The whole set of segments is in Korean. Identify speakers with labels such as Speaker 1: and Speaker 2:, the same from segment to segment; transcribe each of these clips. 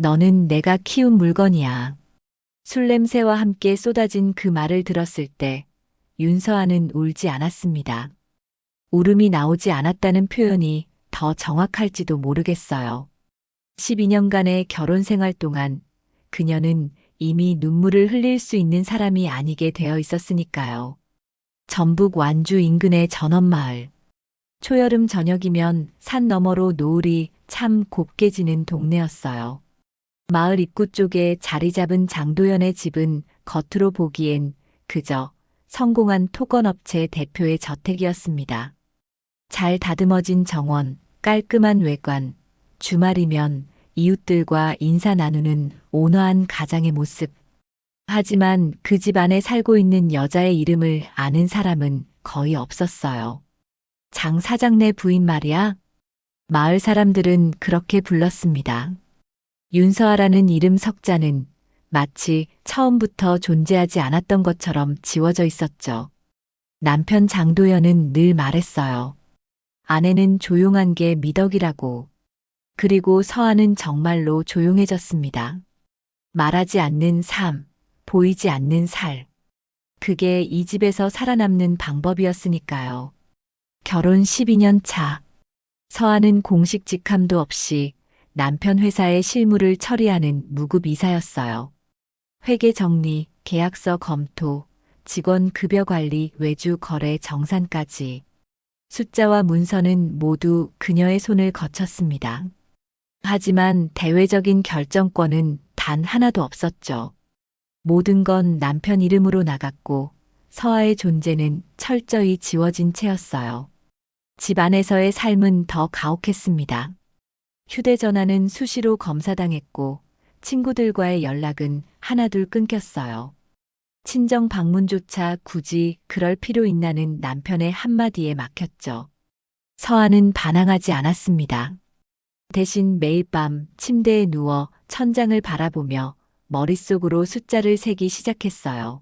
Speaker 1: 너는 내가 키운 물건이야. 술 냄새와 함께 쏟아진 그 말을 들었을 때 윤서아는 울지 않았습니다. 울음이 나오지 않았다는 표현이 더 정확할지도 모르겠어요. 12년간의 결혼 생활 동안 그녀는 이미 눈물을 흘릴 수 있는 사람이 아니게 되어 있었으니까요. 전북 완주 인근의 전원마을. 초여름 저녁이면 산 너머로 노을이 참 곱게 지는 동네였어요. 마을 입구 쪽에 자리 잡은 장도연의 집은 겉으로 보기엔 그저 성공한 토건업체 대표의 저택이었습니다. 잘 다듬어진 정원, 깔끔한 외관, 주말이면 이웃들과 인사 나누는 온화한 가장의 모습. 하지만 그 집 안에 살고 있는 여자의 이름을 아는 사람은 거의 없었어요. 장 사장네 부인 말이야? 마을 사람들은 그렇게 불렀습니다. 윤서아라는 이름 석자는 마치 처음부터 존재하지 않았던 것처럼 지워져 있었죠. 남편 장도연은 늘 말했어요. 아내는 조용한 게 미덕이라고. 그리고 서아는 정말로 조용해졌습니다. 말하지 않는 삶, 보이지 않는 살. 그게 이 집에서 살아남는 방법이었으니까요. 결혼 12년 차. 서아는 공식 직함도 없이 남편 회사의 실무를 처리하는 무급 이사였어요. 회계 정리, 계약서 검토, 직원 급여 관리, 외주 거래 정산까지. 숫자와 문서는 모두 그녀의 손을 거쳤습니다. 하지만 대외적인 결정권은 단 하나도 없었죠. 모든 건 남편 이름으로 나갔고 서아의 존재는 철저히 지워진 채였어요. 집 안에서의 삶은 더 가혹했습니다. 휴대전화는 수시로 검사당했고 친구들과의 연락은 하나둘 끊겼어요. 친정 방문조차 굳이 그럴 필요 있나는 남편의 한마디에 막혔죠. 서아는 반항하지 않았습니다. 대신 매일 밤 침대에 누워 천장을 바라보며 머릿속으로 숫자를 세기 시작했어요.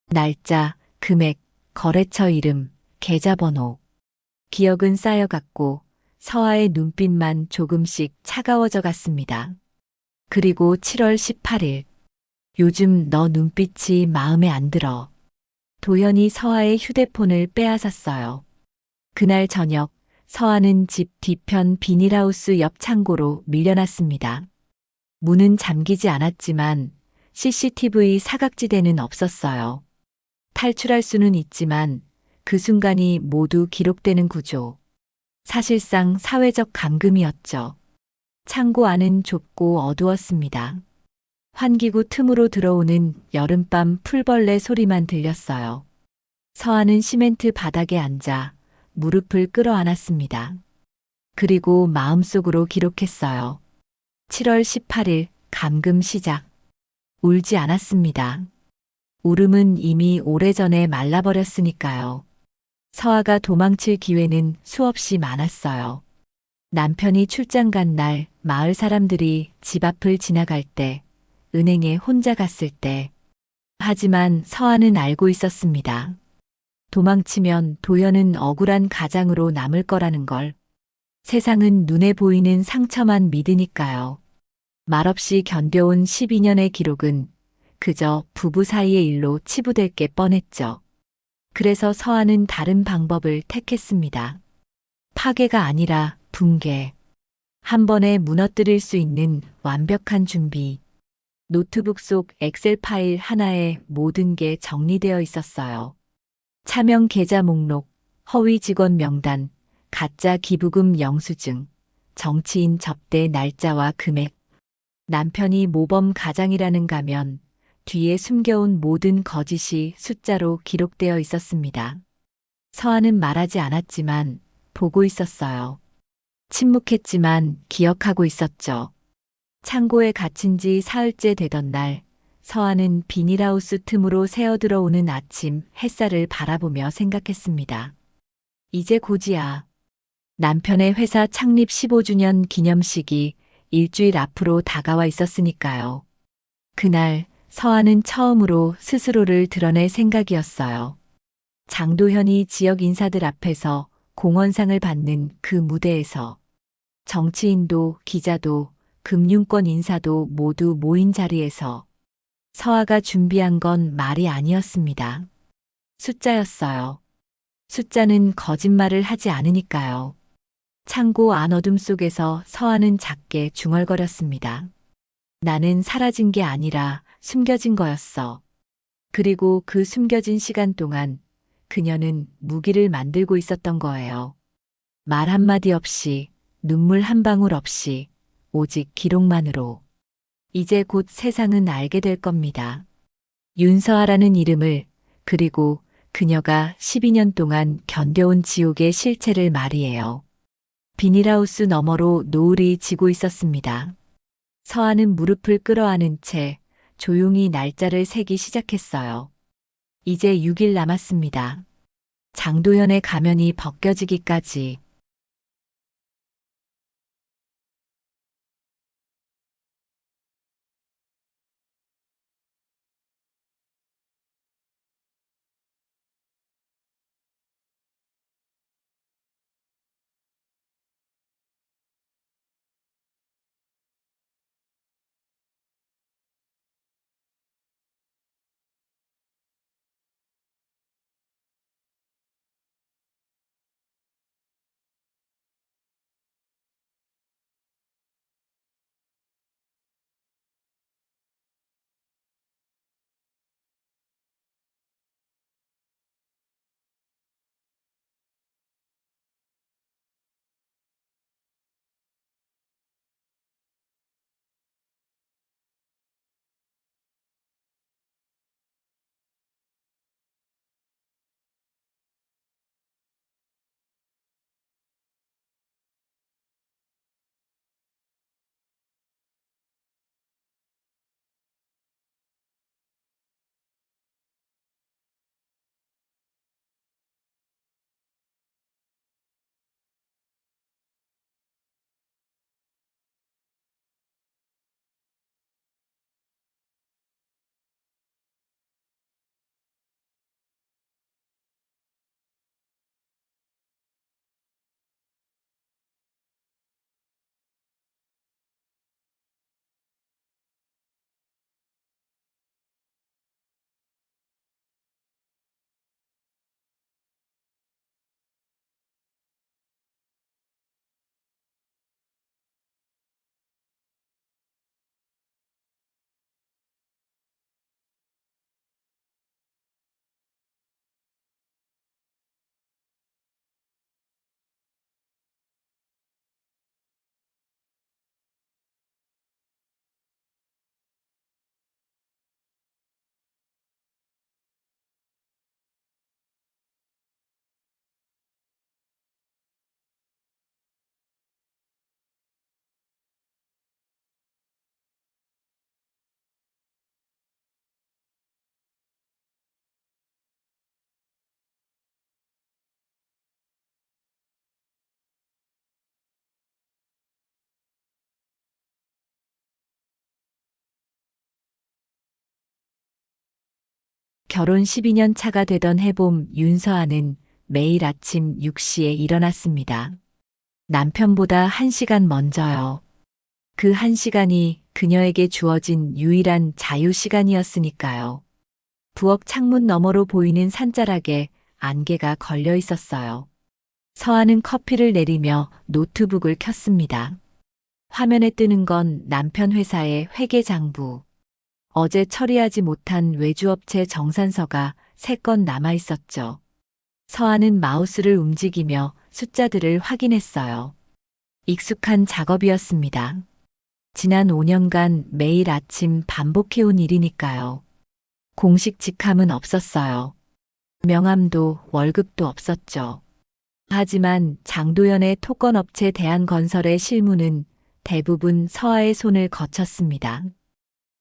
Speaker 1: 날짜, 금액, 거래처 이름, 계좌번호. 기억은 쌓여갔고 서아의 눈빛만 조금씩 차가워져 갔습니다. 그리고 7월 18일. 요즘 너 눈빛이 마음에 안 들어. 도연이 서아의 휴대폰을 빼앗았어요. 그날 저녁 서아는 집 뒤편 비닐하우스 옆 창고로 밀려났습니다. 문은 잠기지 않았지만 CCTV 사각지대는 없었어요. 탈출할 수는 있지만 그 순간이 모두 기록되는 구조. 사실상 사회적 감금이었죠. 창고 안은 좁고 어두웠습니다. 환기구 틈으로 들어오는 여름밤 풀벌레 소리만 들렸어요. 서아는 시멘트 바닥에 앉아 무릎을 끌어안았습니다. 그리고 마음속으로 기록했어요. 7월 18일 감금 시작. 울지 않았습니다. 울음은 이미 오래전에 말라버렸으니까요. 서아가 도망칠 기회는 수없이 많았어요. 남편이 출장 간 날 마을 사람들이 집 앞을 지나갈 때, 은행에 혼자 갔을 때. 하지만 서아는 알고 있었습니다. 도망치면 도연은 억울한 가장으로 남을 거라는 걸. 세상은 눈에 보이는 상처만 믿으니까요. 말없이 견뎌온 12년의 기록은 그저 부부 사이의 일로 치부될 게 뻔했죠. 그래서 서아는 다른 방법을 택했습니다. 파괴가 아니라 붕괴. 한 번에 무너뜨릴 수 있는 완벽한 준비. 노트북 속 엑셀 파일 하나에 모든 게 정리되어 있었어요. 차명 계좌 목록, 허위 직원 명단, 가짜 기부금 영수증, 정치인 접대 날짜와 금액. 남편이 모범 가장이라는 가면 뒤에 숨겨온 모든 거짓이 숫자로 기록되어 있었습니다. 서아는 말하지 않았지만 보고 있었어요. 침묵했지만 기억하고 있었죠. 창고에 갇힌 지 사흘째 되던 날, 서아는 비닐하우스 틈으로 새어들어오는 아침 햇살을 바라보며 생각했습니다. 이제 곧이야. 남편의 회사 창립 15주년 기념식이 일주일 앞으로 다가와 있었으니까요. 그날 서아는 처음으로 스스로를 드러낼 생각이었어요. 장도현이 지역 인사들 앞에서 공헌상을 받는 그 무대에서 정치인도 기자도 금융권 인사도 모두 모인 자리에서 서아가 준비한 건 말이 아니었습니다. 숫자였어요. 숫자는 거짓말을 하지 않으니까요. 창고 안어둠 속에서 서아는 작게 중얼거렸습니다. 나는 사라진 게 아니라 숨겨진 거였어. 그리고 그 숨겨진 시간 동안 그녀는 무기를 만들고 있었던 거예요. 말 한마디 없이, 눈물 한 방울 없이, 오직 기록만으로. 이제 곧 세상은 알게 될 겁니다. 윤서아라는 이름을, 그리고 그녀가 12년 동안 견뎌온 지옥의 실체를 말이에요. 비닐하우스 너머로 노을이 지고 있었습니다. 서아는 무릎을 끌어안은 채 조용히 날짜를 세기 시작했어요. 이제 6일 남았습니다. 장도연의 가면이 벗겨지기까지. 결혼 12년 차가 되던 해봄 윤서아는 매일 아침 6시에 일어났습니다. 남편보다 1시간 먼저요. 그 1시간이 그녀에게 주어진 유일한 자유 시간이었으니까요. 부엌 창문 너머로 보이는 산자락에 안개가 걸려 있었어요. 서아는 커피를 내리며 노트북을 켰습니다. 화면에 뜨는 건 남편 회사의 회계장부. 어제 처리하지 못한 외주업체 정산서가 3건 남아 있었죠. 서아는 마우스를 움직이며 숫자들을 확인했어요. 익숙한 작업이었습니다. 지난 5년간 매일 아침 반복해온 일이니까요. 공식 직함은 없었어요. 명함도 월급도 없었죠. 하지만 장도연의 토건업체 대한건설의 실무는 대부분 서아의 손을 거쳤습니다.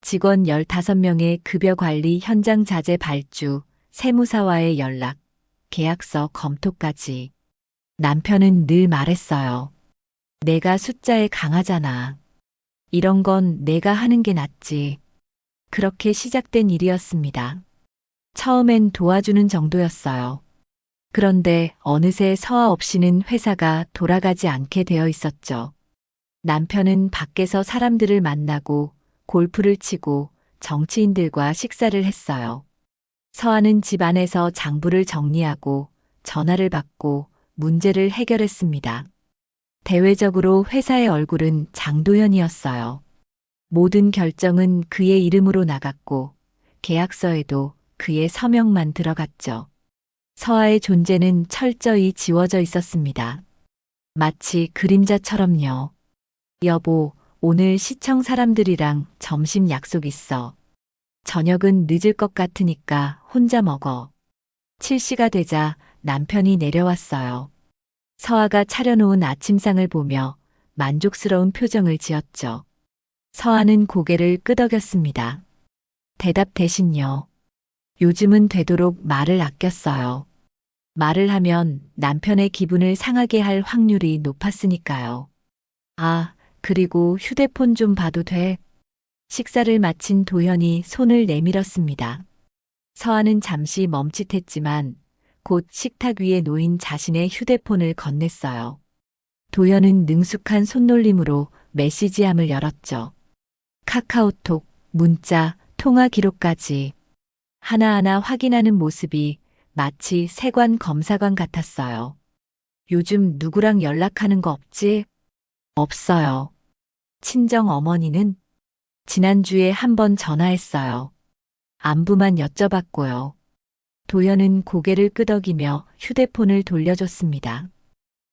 Speaker 1: 직원 15명의 급여 관리 현장 자재 발주, 세무사와의 연락, 계약서 검토까지. 남편은 늘 말했어요. 내가 숫자에 강하잖아. 이런 건 내가 하는 게 낫지. 그렇게 시작된 일이었습니다. 처음엔 도와주는 정도였어요. 그런데 어느새 서아 없이는 회사가 돌아가지 않게 되어 있었죠. 남편은 밖에서 사람들을 만나고 골프를 치고 정치인들과 식사를 했어요. 서아는 집 안에서 장부를 정리하고 전화를 받고 문제를 해결했습니다. 대외적으로 회사의 얼굴은 장도연이었어요. 모든 결정은 그의 이름으로 나갔고 계약서에도 그의 서명만 들어갔죠. 서아의 존재는 철저히 지워져 있었습니다. 마치 그림자처럼요. 여보, 오늘 시청 사람들이랑 점심 약속 있어. 저녁은 늦을 것 같으니까 혼자 먹어. 7시가 되자 남편이 내려왔어요. 서아가 차려놓은 아침상을 보며 만족스러운 표정을 지었죠. 서아는 고개를 끄덕였습니다. 대답 대신요. 요즘은 되도록 말을 아꼈어요. 말을 하면 남편의 기분을 상하게 할 확률이 높았으니까요. 아, 그리고 휴대폰 좀 봐도 돼? 식사를 마친 도현이 손을 내밀었습니다. 서아는 잠시 멈칫했지만 곧 식탁 위에 놓인 자신의 휴대폰을 건넸어요. 도현은 능숙한 손놀림으로 메시지함을 열었죠. 카카오톡, 문자, 통화 기록까지 하나하나 확인하는 모습이 마치 세관 검사관 같았어요. 요즘 누구랑 연락하는 거 없지? 없어요. 친정 어머니는 지난주에 한 번 전화했어요. 안부만 여쭤봤고요. 도연은 고개를 끄덕이며 휴대폰을 돌려줬습니다.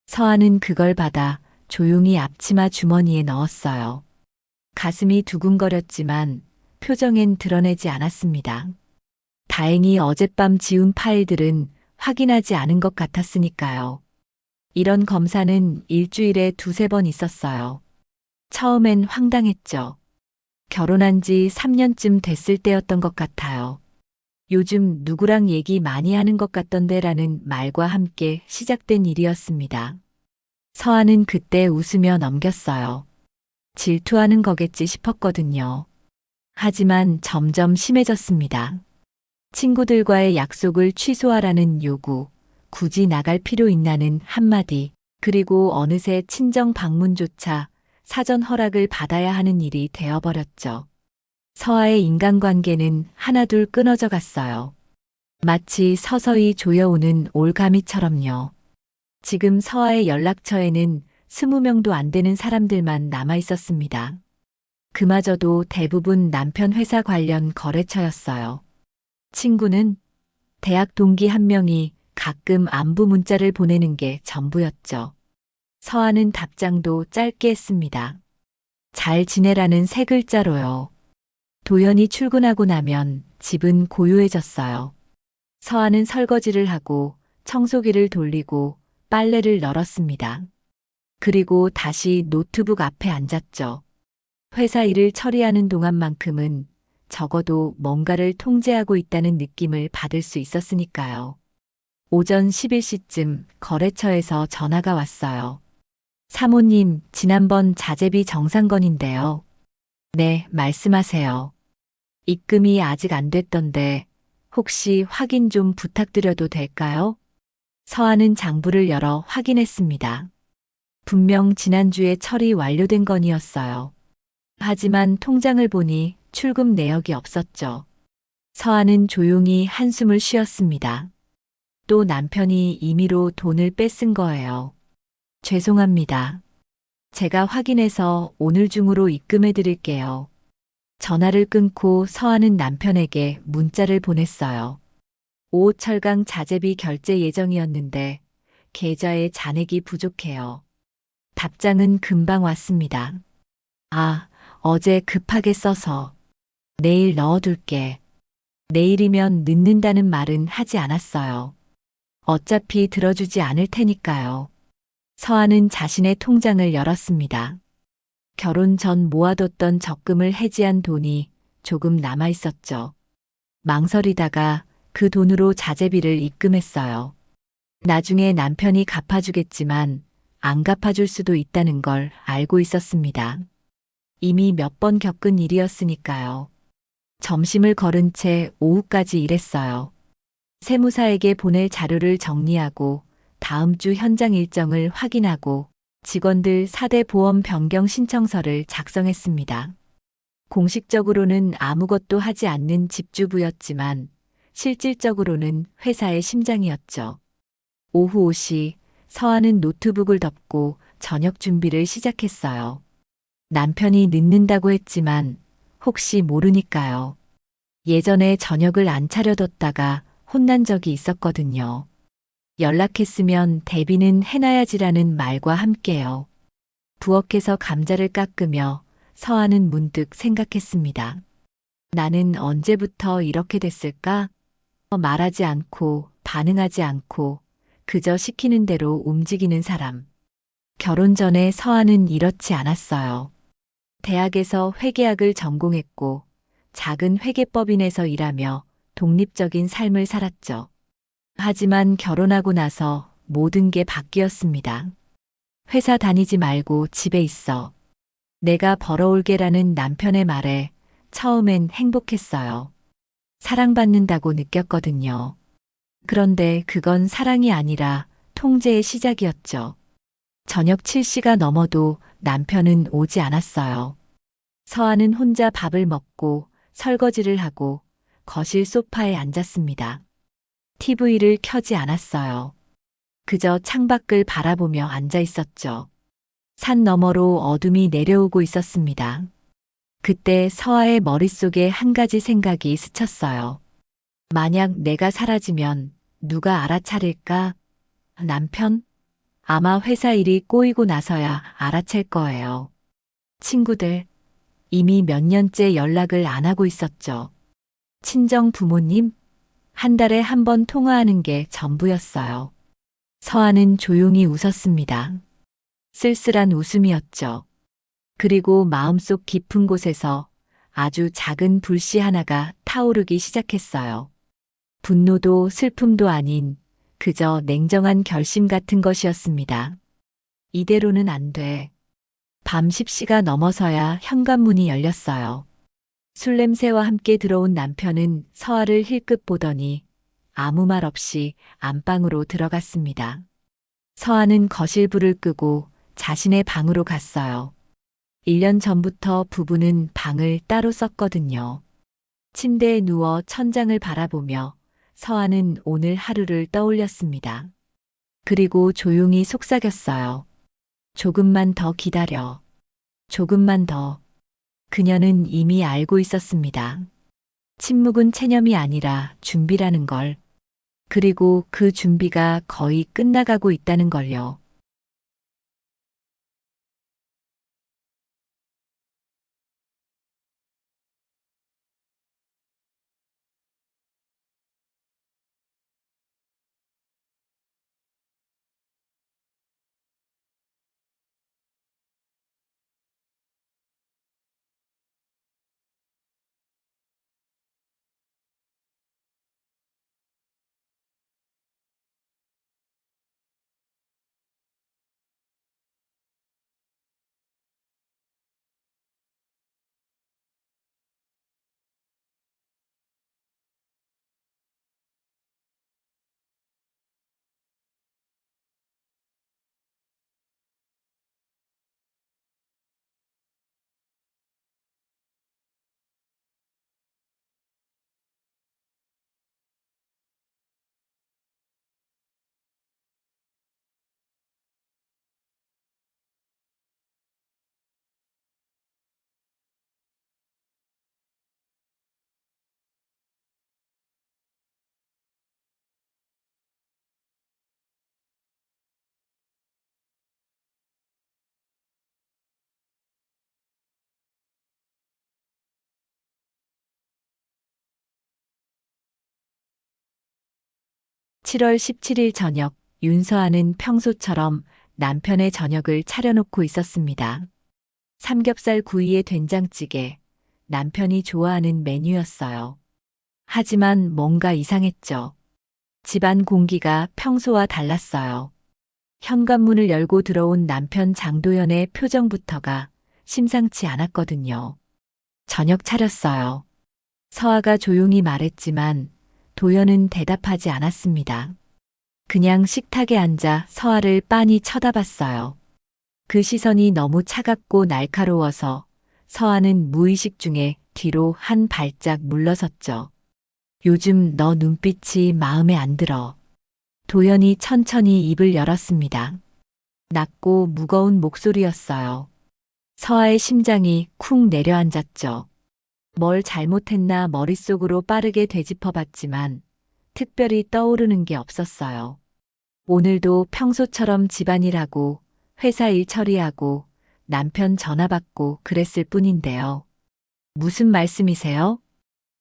Speaker 1: 서아는 그걸 받아 조용히 앞치마 주머니에 넣었어요. 가슴이 두근거렸지만 표정엔 드러내지 않았습니다. 다행히 어젯밤 지운 파일들은 확인하지 않은 것 같았으니까요. 이런 검사는 일주일에 두세 번 있었어요. 처음엔 황당했죠. 결혼한 지 3년쯤 됐을 때였던 것 같아요. 요즘 누구랑 얘기 많이 하는 것 같던데라는 말과 함께 시작된 일이었습니다. 서아는 그때 웃으며 넘겼어요. 질투하는 거겠지 싶었거든요. 하지만 점점 심해졌습니다. 친구들과의 약속을 취소하라는 요구, 굳이 나갈 필요 있나는 한마디, 그리고 어느새 친정 방문조차 사전 허락을 받아야 하는 일이 되어버렸죠. 서아의 인간관계는 하나둘 끊어져 갔어요. 마치 서서히 조여오는 올가미처럼요. 지금 서아의 연락처에는 20명도 안 되는 사람들만 남아 있었습니다. 그마저도 대부분 남편 회사 관련 거래처였어요. 친구는 대학 동기 한 명이 가끔 안부 문자를 보내는 게 전부였죠. 서아는 답장도 짧게 했습니다. 잘 지내라는 세 글자로요. 도연이 출근하고 나면 집은 고요해졌어요. 서아는 설거지를 하고 청소기를 돌리고 빨래를 널었습니다. 그리고 다시 노트북 앞에 앉았죠. 회사 일을 처리하는 동안만큼은 적어도 뭔가를 통제하고 있다는 느낌을 받을 수 있었으니까요. 오전 11시쯤 거래처에서 전화가 왔어요. 사모님, 지난번 자재비 정산건인데요. 네, 말씀하세요. 입금이 아직 안 됐던데 혹시 확인 좀 부탁드려도 될까요? 서아는 장부를 열어 확인했습니다. 분명 지난주에 처리 완료된 건이었어요. 하지만 통장을 보니 출금 내역이 없었죠. 서아는 조용히 한숨을 쉬었습니다. 또 남편이 임의로 돈을 뺏은 거예요. 죄송합니다. 제가 확인해서 오늘 중으로 입금해 드릴게요. 전화를 끊고 서아는 남편에게 문자를 보냈어요. 5호철강 자재비 결제 예정이었는데 계좌에 잔액이 부족해요. 답장은 금방 왔습니다. 아, 어제 급하게 써서 내일 넣어둘게. 내일이면 늦는다는 말은 하지 않았어요. 어차피 들어주지 않을 테니까요. 서아는 자신의 통장을 열었습니다. 결혼 전 모아뒀던 적금을 해지한 돈이 조금 남아 있었죠. 망설이다가 그 돈으로 자재비를 입금했어요. 나중에 남편이 갚아주겠지만 안 갚아줄 수도 있다는 걸 알고 있었습니다. 이미 몇 번 겪은 일이었으니까요. 점심을 거른 채 오후까지 일했어요. 세무사에게 보낼 자료를 정리하고 다음 주 현장 일정을 확인하고 직원들 4대 보험 변경 신청서를 작성했습니다. 공식적으로는 아무것도 하지 않는 집주부였지만 실질적으로는 회사의 심장이었죠. 오후 5시 서아는 노트북을 덮고 저녁 준비를 시작했어요. 남편이 늦는다고 했지만 혹시 모르니까요. 예전에 저녁을 안 차려뒀다가 혼난 적이 있었거든요. 연락했으면 대비는 해놔야지라는 말과 함께요. 부엌에서 감자를 깎으며 서아는 문득 생각했습니다. 나는 언제부터 이렇게 됐을까? 말하지 않고 반응하지 않고 그저 시키는 대로 움직이는 사람. 결혼 전에 서아는 이렇지 않았어요. 대학에서 회계학을 전공했고 작은 회계법인에서 일하며 독립적인 삶을 살았죠. 하지만 결혼하고 나서 모든 게 바뀌었습니다. 회사 다니지 말고 집에 있어. 내가 벌어올게라는 남편의 말에 처음엔 행복했어요. 사랑받는다고 느꼈거든요. 그런데 그건 사랑이 아니라 통제의 시작이었죠. 저녁 7시가 넘어도 남편은 오지 않았어요. 서아는 혼자 밥을 먹고 설거지를 하고 거실 소파에 앉았습니다. TV를 켜지 않았어요. 그저 창밖을 바라보며 앉아 있었죠. 산 너머로 어둠이 내려오고 있었습니다. 그때 서아의 머릿속에 한 가지 생각이 스쳤어요. 만약 내가 사라지면 누가 알아차릴까? 남편? 아마 회사 일이 꼬이고 나서야 알아챌 거예요. 친구들, 이미 몇 년째 연락을 안 하고 있었죠. 친정 부모님? 한 달에 한 번 통화하는 게 전부였어요. 서아는 조용히 웃었습니다. 쓸쓸한 웃음이었죠. 그리고 마음속 깊은 곳에서 아주 작은 불씨 하나가 타오르기 시작했어요. 분노도 슬픔도 아닌 그저 냉정한 결심 같은 것이었습니다. 이대로는 안 돼. 밤 10시가 넘어서야 현관문이 열렸어요. 술 냄새와 함께 들어온 남편은 서아를 힐끗 보더니 아무 말 없이 안방으로 들어갔습니다. 서아는 거실 불을 끄고 자신의 방으로 갔어요. 1년 전부터 부부는 방을 따로 썼거든요. 침대에 누워 천장을 바라보며 서아는 오늘 하루를 떠올렸습니다. 그리고 조용히 속삭였어요. 조금만 더 기다려. 조금만 더. 그녀는 이미 알고 있었습니다. 침묵은 체념이 아니라 준비라는 걸. 그리고 그 준비가 거의 끝나가고 있다는 걸요. (7월 17일) 저녁, 윤서아는 평소처럼 남편의 저녁을 차려놓고 있었습니다. 삼겹살 구이에 된장찌개, 남편이 좋아하는 메뉴였어요. 하지만 뭔가 이상했죠. 집안 공기가 평소와 달랐어요. 현관문을 열고 들어온 남편 장도연의 표정부터가 심상치 않았거든요. 저녁 차렸어요. 서아가 조용히 말했지만 도연은 대답하지 않았습니다. 그냥 식탁에 앉아 서아를 빤히 쳐다봤어요. 그 시선이 너무 차갑고 날카로워서 서아는 무의식 중에 뒤로 한 발짝 물러섰죠. 요즘 너 눈빛이 마음에 안 들어. 도연이 천천히 입을 열었습니다. 낮고 무거운 목소리였어요. 서아의 심장이 쿵 내려앉았죠. 뭘 잘못했나 머릿속으로 빠르게 되짚어봤지만 특별히 떠오르는 게 없었어요. 오늘도 평소처럼 집안일하고 회사 일 처리하고 남편 전화 받고 그랬을 뿐인데요. 무슨 말씀이세요?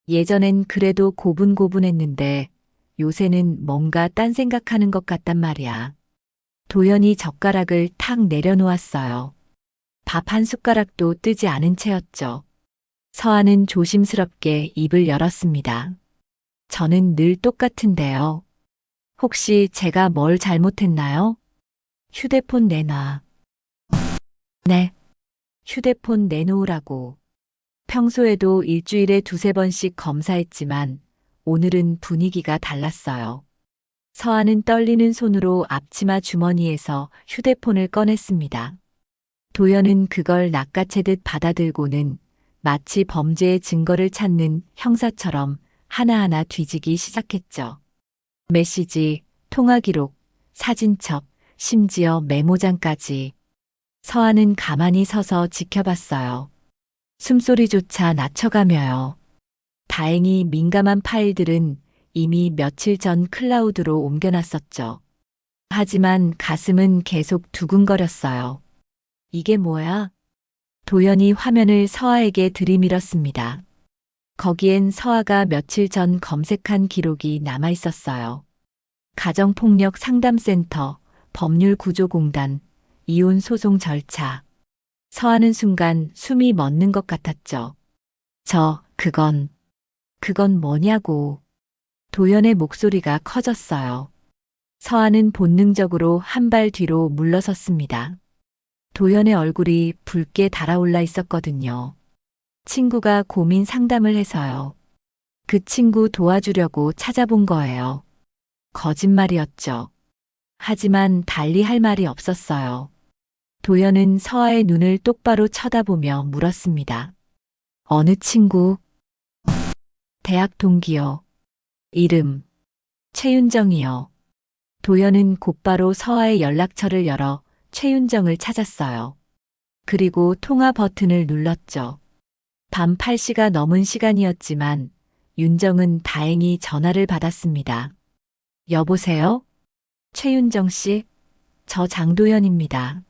Speaker 1: 예전엔 그래도 고분고분했는데 요새는 뭔가 딴 생각하는 것 같단 말이야. 도연이 젓가락을 탁 내려놓았어요. 밥 한 숟가락도 뜨지 않은 채였죠. 서아는 조심스럽게 입을 열었습니다. 저는 늘 똑같은데요. 혹시 제가 뭘 잘못했나요? 휴대폰 내놔. 네. 휴대폰 내놓으라고. 평소에도 일주일에 두세 번씩 검사했지만 오늘은 분위기가 달랐어요. 서아는 떨리는 손으로 앞치마 주머니에서 휴대폰을 꺼냈습니다. 도연은 그걸 낚아채듯 받아들고는 마치 범죄의 증거를 찾는 형사처럼 하나하나 뒤지기 시작했죠. 메시지, 통화 기록, 사진첩, 심지어 메모장까지. 서아는 가만히 서서 지켜봤어요. 숨소리조차 낮춰가며요. 다행히 민감한 파일들은 이미 며칠 전 클라우드로 옮겨놨었죠. 하지만 가슴은 계속 두근거렸어요. 이게 뭐야? 도연이 화면을 서아에게 들이밀었습니다. 거기엔 서아가 며칠 전 검색한 기록이 남아 있었어요. 가정폭력 상담센터, 법률구조공단, 이혼 소송 절차. 서아는 순간 숨이 멎는 것 같았죠. 그건 뭐냐고. 도연의 목소리가 커졌어요. 서아는 본능적으로 한 발 뒤로 물러섰습니다. 도연의 얼굴이 붉게 달아올라 있었거든요. 친구가 고민 상담을 해서요. 그 친구 도와주려고 찾아본 거예요. 거짓말이었죠. 하지만 달리 할 말이 없었어요. 도연은 서아의 눈을 똑바로 쳐다보며 물었습니다. 어느 친구? 대학 동기요. 이름. 최윤정이요. 도연은 곧바로 서아의 연락처를 열어 최윤정을 찾았어요. 그리고 통화 버튼을 눌렀죠. 밤 8시가 넘은 시간이었지만 윤정은 다행히 전화를 받았습니다. 여보세요? 최윤정 씨? 저 장도연입니다.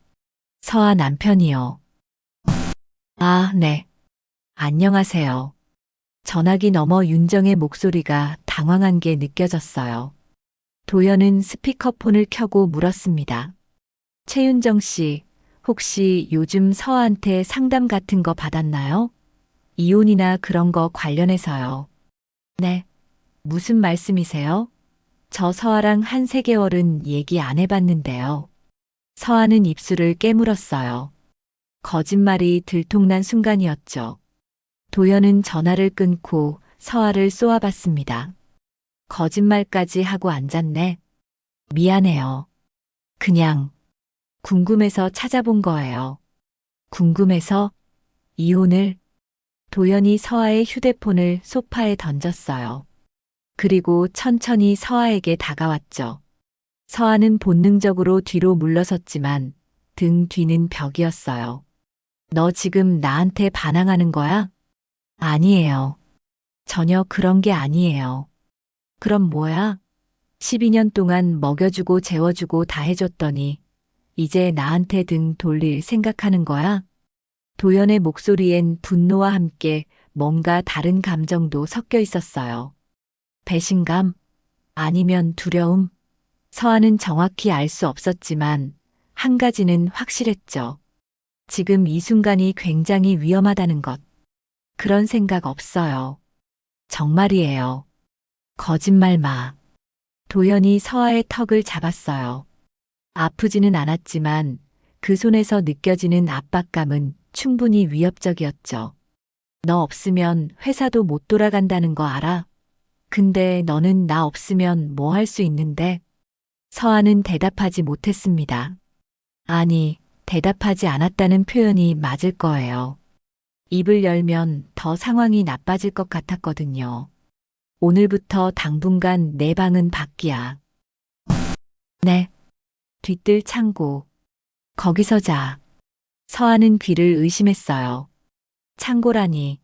Speaker 1: 서아 남편이요. 아, 네. 안녕하세요. 전화기 너머 윤정의 목소리가 당황한 게 느껴졌어요. 도연은 스피커폰을 켜고 물었습니다. 최윤정 씨, 혹시 요즘 서아한테 상담 같은 거 받았나요? 이혼이나 그런 거 관련해서요. 네. 무슨 말씀이세요? 저 서아랑 한 3개월은 얘기 안 해봤는데요. 서아는 입술을 깨물었어요. 거짓말이 들통난 순간이었죠. 도연은 전화를 끊고 서아를 쏘아봤습니다. 거짓말까지 하고 앉았네. 미안해요. 그냥 궁금해서 찾아본 거예요. 궁금해서 이혼을. 도연이 서아의 휴대폰을 소파에 던졌어요. 그리고 천천히 서아에게 다가왔죠. 서아는 본능적으로 뒤로 물러섰지만 등 뒤는 벽이었어요. 너 지금 나한테 반항하는 거야? 아니에요. 전혀 그런 게 아니에요. 그럼 뭐야? 12년 동안 먹여주고 재워주고 다 해줬더니 이제 나한테 등 돌릴 생각하는 거야? 도연의 목소리엔 분노와 함께 뭔가 다른 감정도 섞여 있었어요. 배신감? 아니면 두려움? 서아는 정확히 알 수 없었지만 한 가지는 확실했죠. 지금 이 순간이 굉장히 위험하다는 것. 그런 생각 없어요. 정말이에요. 거짓말 마. 도연이 서아의 턱을 잡았어요. 아프지는 않았지만 그 손에서 느껴지는 압박감은 충분히 위협적이었죠. 너 없으면 회사도 못 돌아간다는 거 알아? 근데 너는 나 없으면 뭐 할 수 있는데? 서아는 대답하지 못했습니다. 아니, 대답하지 않았다는 표현이 맞을 거예요. 입을 열면 더 상황이 나빠질 것 같았거든요. 오늘부터 당분간 내 방은 밖이야. 네. 뒤뜰 창고. 거기서 자. 서하는 귀를 의심했어요. 창고라니.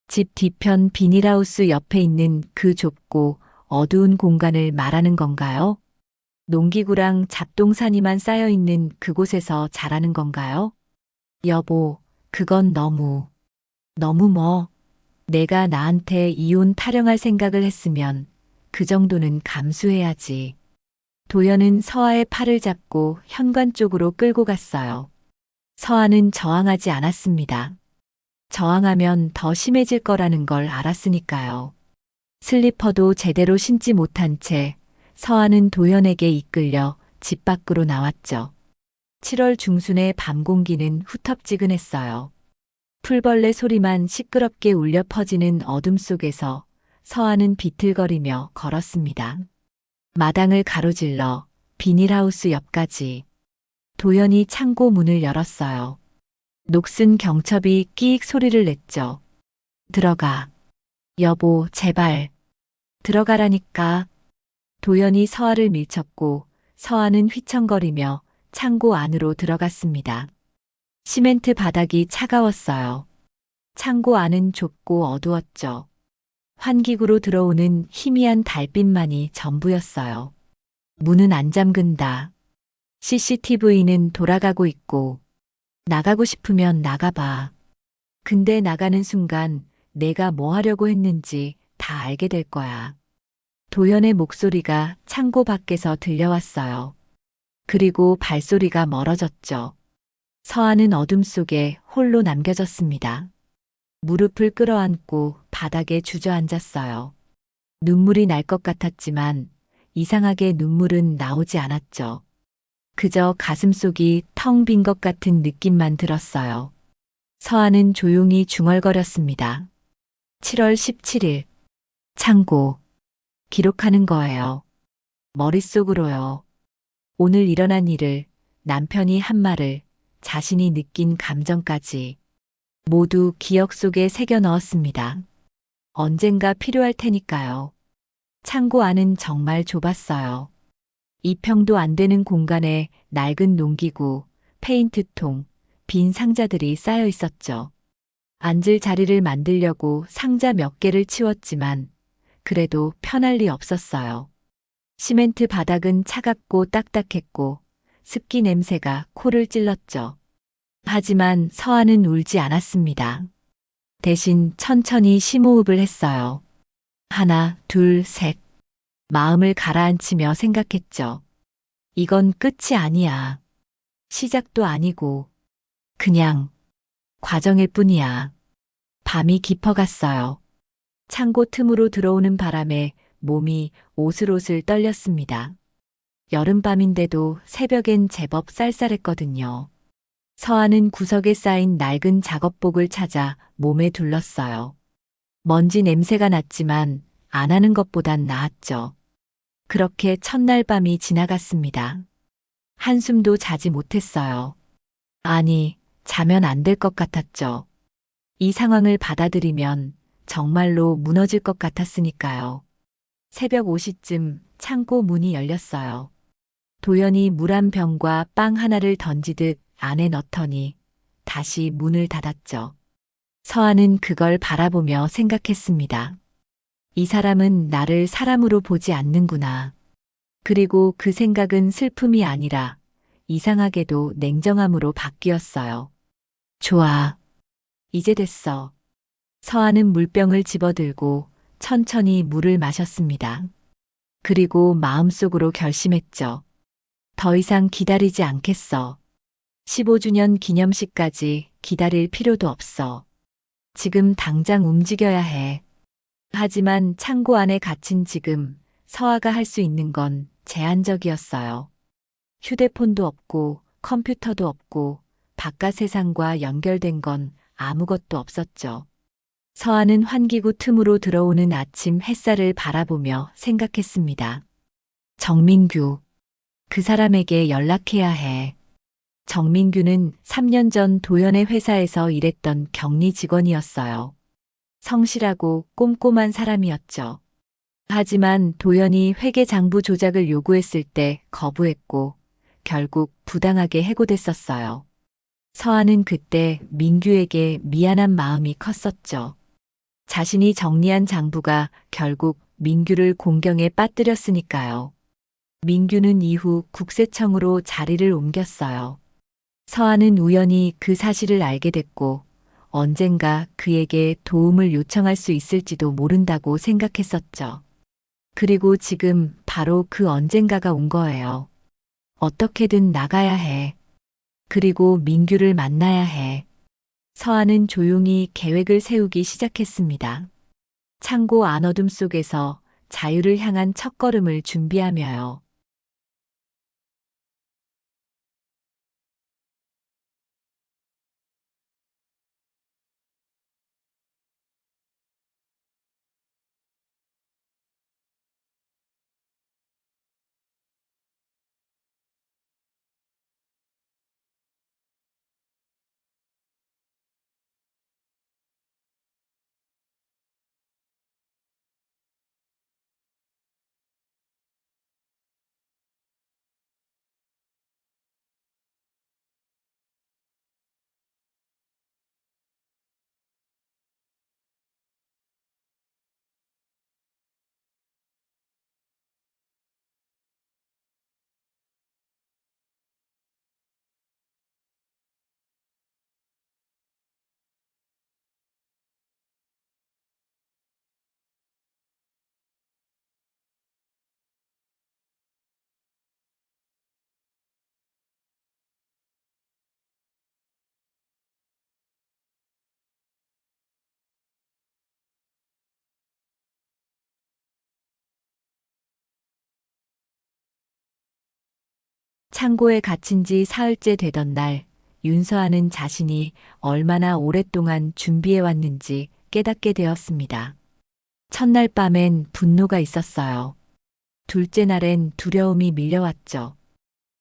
Speaker 1: 집 뒤편 비닐하우스 옆에 있는 그 좁고 어두운 공간을 말하는 건가요? 농기구랑 잡동사니만 쌓여 있는 그곳에서 자라는 건가요? 여보, 그건 너무 뭐. 내가 나한테 이혼 타령할 생각을 했으면 그 정도는 감수해야지. 도연은 서아의 팔을 잡고 현관 쪽으로 끌고 갔어요. 서아는 저항하지 않았습니다. 저항하면 더 심해질 거라는 걸 알았으니까요. 슬리퍼도 제대로 신지 못한 채 서아는 도연에게 이끌려 집 밖으로 나왔죠. 7월 중순의 밤 공기는 후텁지근했어요. 풀벌레 소리만 시끄럽게 울려 퍼지는 어둠 속에서 서아는 비틀거리며 걸었습니다. 마당을 가로질러 비닐하우스 옆까지. 도연이 창고 문을 열었어요. 녹슨 경첩이 끼익 소리를 냈죠. 들어가. 여보, 제발. 들어가라니까. 도연이 서아를 밀쳤고 서아는 휘청거리며 창고 안으로 들어갔습니다. 시멘트 바닥이 차가웠어요. 창고 안은 좁고 어두웠죠. 환기구로 들어오는 희미한 달빛만이 전부였어요. 문은 안 잠근다. CCTV는 돌아가고 있고 나가고 싶으면 나가봐. 근데 나가는 순간 내가 뭐 하려고 했는지 다 알게 될 거야. 도연의 목소리가 창고 밖에서 들려왔어요. 그리고 발소리가 멀어졌죠. 서아는 어둠 속에 홀로 남겨졌습니다. 무릎을 끌어안고 바닥에 주저앉았어요. 눈물이 날 것 같았지만 이상하게 눈물은 나오지 않았죠. 그저 가슴속이 텅 빈 것 같은 느낌만 들었어요. 서아는 조용히 중얼거렸습니다. 7월 17일. 창고. 기록하는 거예요. 머릿속으로요. 오늘 일어난 일을, 남편이 한 말을, 자신이 느낀 감정까지 모두 기억 속에 새겨 넣었습니다. 언젠가 필요할 테니까요. 창고 안은 정말 좁았어요. 2평도 안 되는 공간에 낡은 농기구, 페인트통, 빈 상자들이 쌓여 있었죠. 앉을 자리를 만들려고 상자 몇 개를 치웠지만 그래도 편할 리 없었어요. 시멘트 바닥은 차갑고 딱딱했고 습기 냄새가 코를 찔렀죠. 하지만 서아는 울지 않았습니다. 대신 천천히 심호흡을 했어요. 하나, 둘, 셋. 마음을 가라앉히며 생각했죠. 이건 끝이 아니야. 시작도 아니고 그냥 과정일 뿐이야. 밤이 깊어갔어요. 창고 틈으로 들어오는 바람에 몸이 오슬오슬 떨렸습니다. 여름밤인데도 새벽엔 제법 쌀쌀했거든요. 서아는 구석에 쌓인 낡은 작업복을 찾아 몸에 둘렀어요. 먼지 냄새가 났지만 안 하는 것보단 나았죠. 그렇게 첫날 밤이 지나갔습니다. 한숨도 자지 못했어요. 아니, 자면 안 될 것 같았죠. 이 상황을 받아들이면 정말로 무너질 것 같았으니까요. 새벽 5시쯤 창고 문이 열렸어요. 도연이 물 한 병과 빵 하나를 던지듯 안에 넣더니 다시 문을 닫았죠. 서아는 그걸 바라보며 생각했습니다. 이 사람은 나를 사람으로 보지 않는구나. 그리고 그 생각은 슬픔이 아니라 이상하게도 냉정함으로 바뀌었어요. 좋아. 이제 됐어. 서아는 물병을 집어들고 천천히 물을 마셨습니다. 그리고 마음속으로 결심했죠. 더 이상 기다리지 않겠어. 15주년 기념식까지 기다릴 필요도 없어. 지금 당장 움직여야 해. 하지만 창고 안에 갇힌 지금 서아가 할 수 있는 건 제한적이었어요. 휴대폰도 없고 컴퓨터도 없고 바깥 세상과 연결된 건 아무것도 없었죠. 서아는 환기구 틈으로 들어오는 아침 햇살을 바라보며 생각했습니다. 정민규. 그 사람에게 연락해야 해. 정민규는 3년 전 도연의 회사에서 일했던 격리 직원이었어요. 성실하고 꼼꼼한 사람이었죠. 하지만 도연이 회계장부 조작을 요구했을 때 거부했고 결국 부당하게 해고됐었어요. 서한은 그때 민규에게 미안한 마음이 컸었죠. 자신이 정리한 장부가 결국 민규를 공경에 빠뜨렸으니까요. 민규는 이후 국세청으로 자리를 옮겼어요. 서한은 우연히 그 사실을 알게 됐고 언젠가 그에게 도움을 요청할 수 있을지도 모른다고 생각했었죠. 그리고 지금 바로 그 언젠가가 온 거예요. 어떻게든 나가야 해. 그리고 민규를 만나야 해. 서한은 조용히 계획을 세우기 시작했습니다. 창고 안어둠 속에서 자유를 향한 첫걸음을 준비하며요. 창고에 갇힌 지 사흘째 되던 날, 윤서아는 자신이 얼마나 오랫동안 준비해왔는지 깨닫게 되었습니다. 첫날 밤엔 분노가 있었어요. 둘째 날엔 두려움이 밀려왔죠.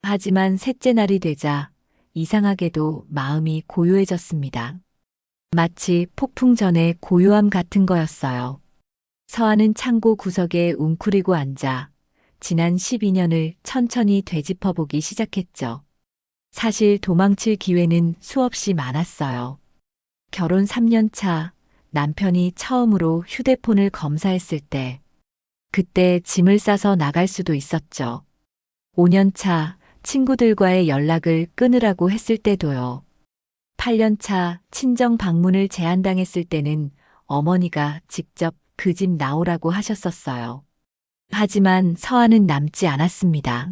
Speaker 1: 하지만 셋째 날이 되자 이상하게도 마음이 고요해졌습니다. 마치 폭풍 전의 고요함 같은 거였어요. 서한은 창고 구석에 웅크리고 앉아 지난 12년을 천천히 되짚어보기 시작했죠. 사실 도망칠 기회는 수없이 많았어요. 결혼 3년 차 남편이 처음으로 휴대폰을 검사했을 때, 그때 짐을 싸서 나갈 수도 있었죠. 5년 차 친구들과의 연락을 끊으라고 했을 때도요. 8년 차 친정 방문을 제한당했을 때는 어머니가 직접 그 집 나오라고 하셨었어요. 하지만 서한은 남지 않았습니다.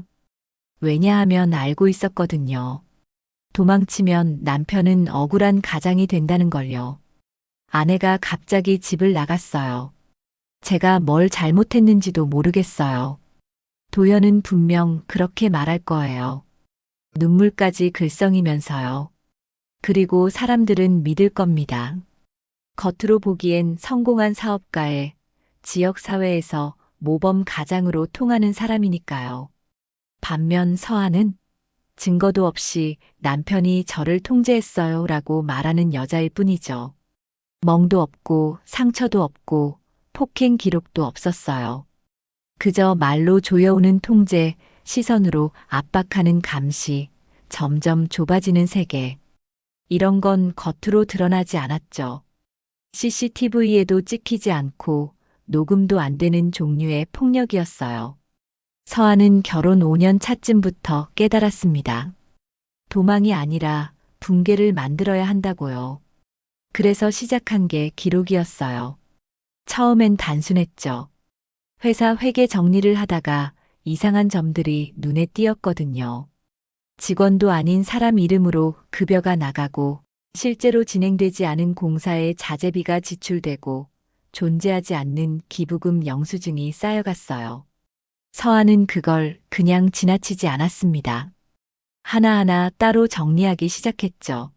Speaker 1: 왜냐하면 알고 있었거든요. 도망치면 남편은 억울한 가장이 된다는 걸요. 아내가 갑자기 집을 나갔어요. 제가 뭘 잘못했는지도 모르겠어요. 도연은 분명 그렇게 말할 거예요. 눈물까지 글썽이면서요. 그리고 사람들은 믿을 겁니다. 겉으로 보기엔 성공한 사업가에 지역사회에서 모범 가장으로 통하는 사람이니까요. 반면 서한은 증거도 없이 남편이 저를 통제했어요 라고 말하는 여자일 뿐이죠. 멍도 없고 상처도 없고 폭행 기록도 없었어요. 그저 말로 조여오는 통제, 시선으로 압박하는 감시, 점점 좁아지는 세계. 이런 건 겉으로 드러나지 않았죠. CCTV에도 찍히지 않고 녹음도 안 되는 종류의 폭력이었어요. 서한은 결혼 5년 차쯤부터 깨달았습니다. 도망이 아니라 붕괴를 만들어야 한다고요. 그래서 시작한 게 기록이었어요. 처음엔 단순했죠. 회사 회계 정리를 하다가 이상한 점들이 눈에 띄었거든요. 직원도 아닌 사람 이름으로 급여가 나가고 실제로 진행되지 않은 공사에 자재비가 지출되고 존재하지 않는 기부금 영수증이 쌓여갔어요. 서한은 그걸 그냥 지나치지 않았습니다. 하나하나 따로 정리하기 시작했죠.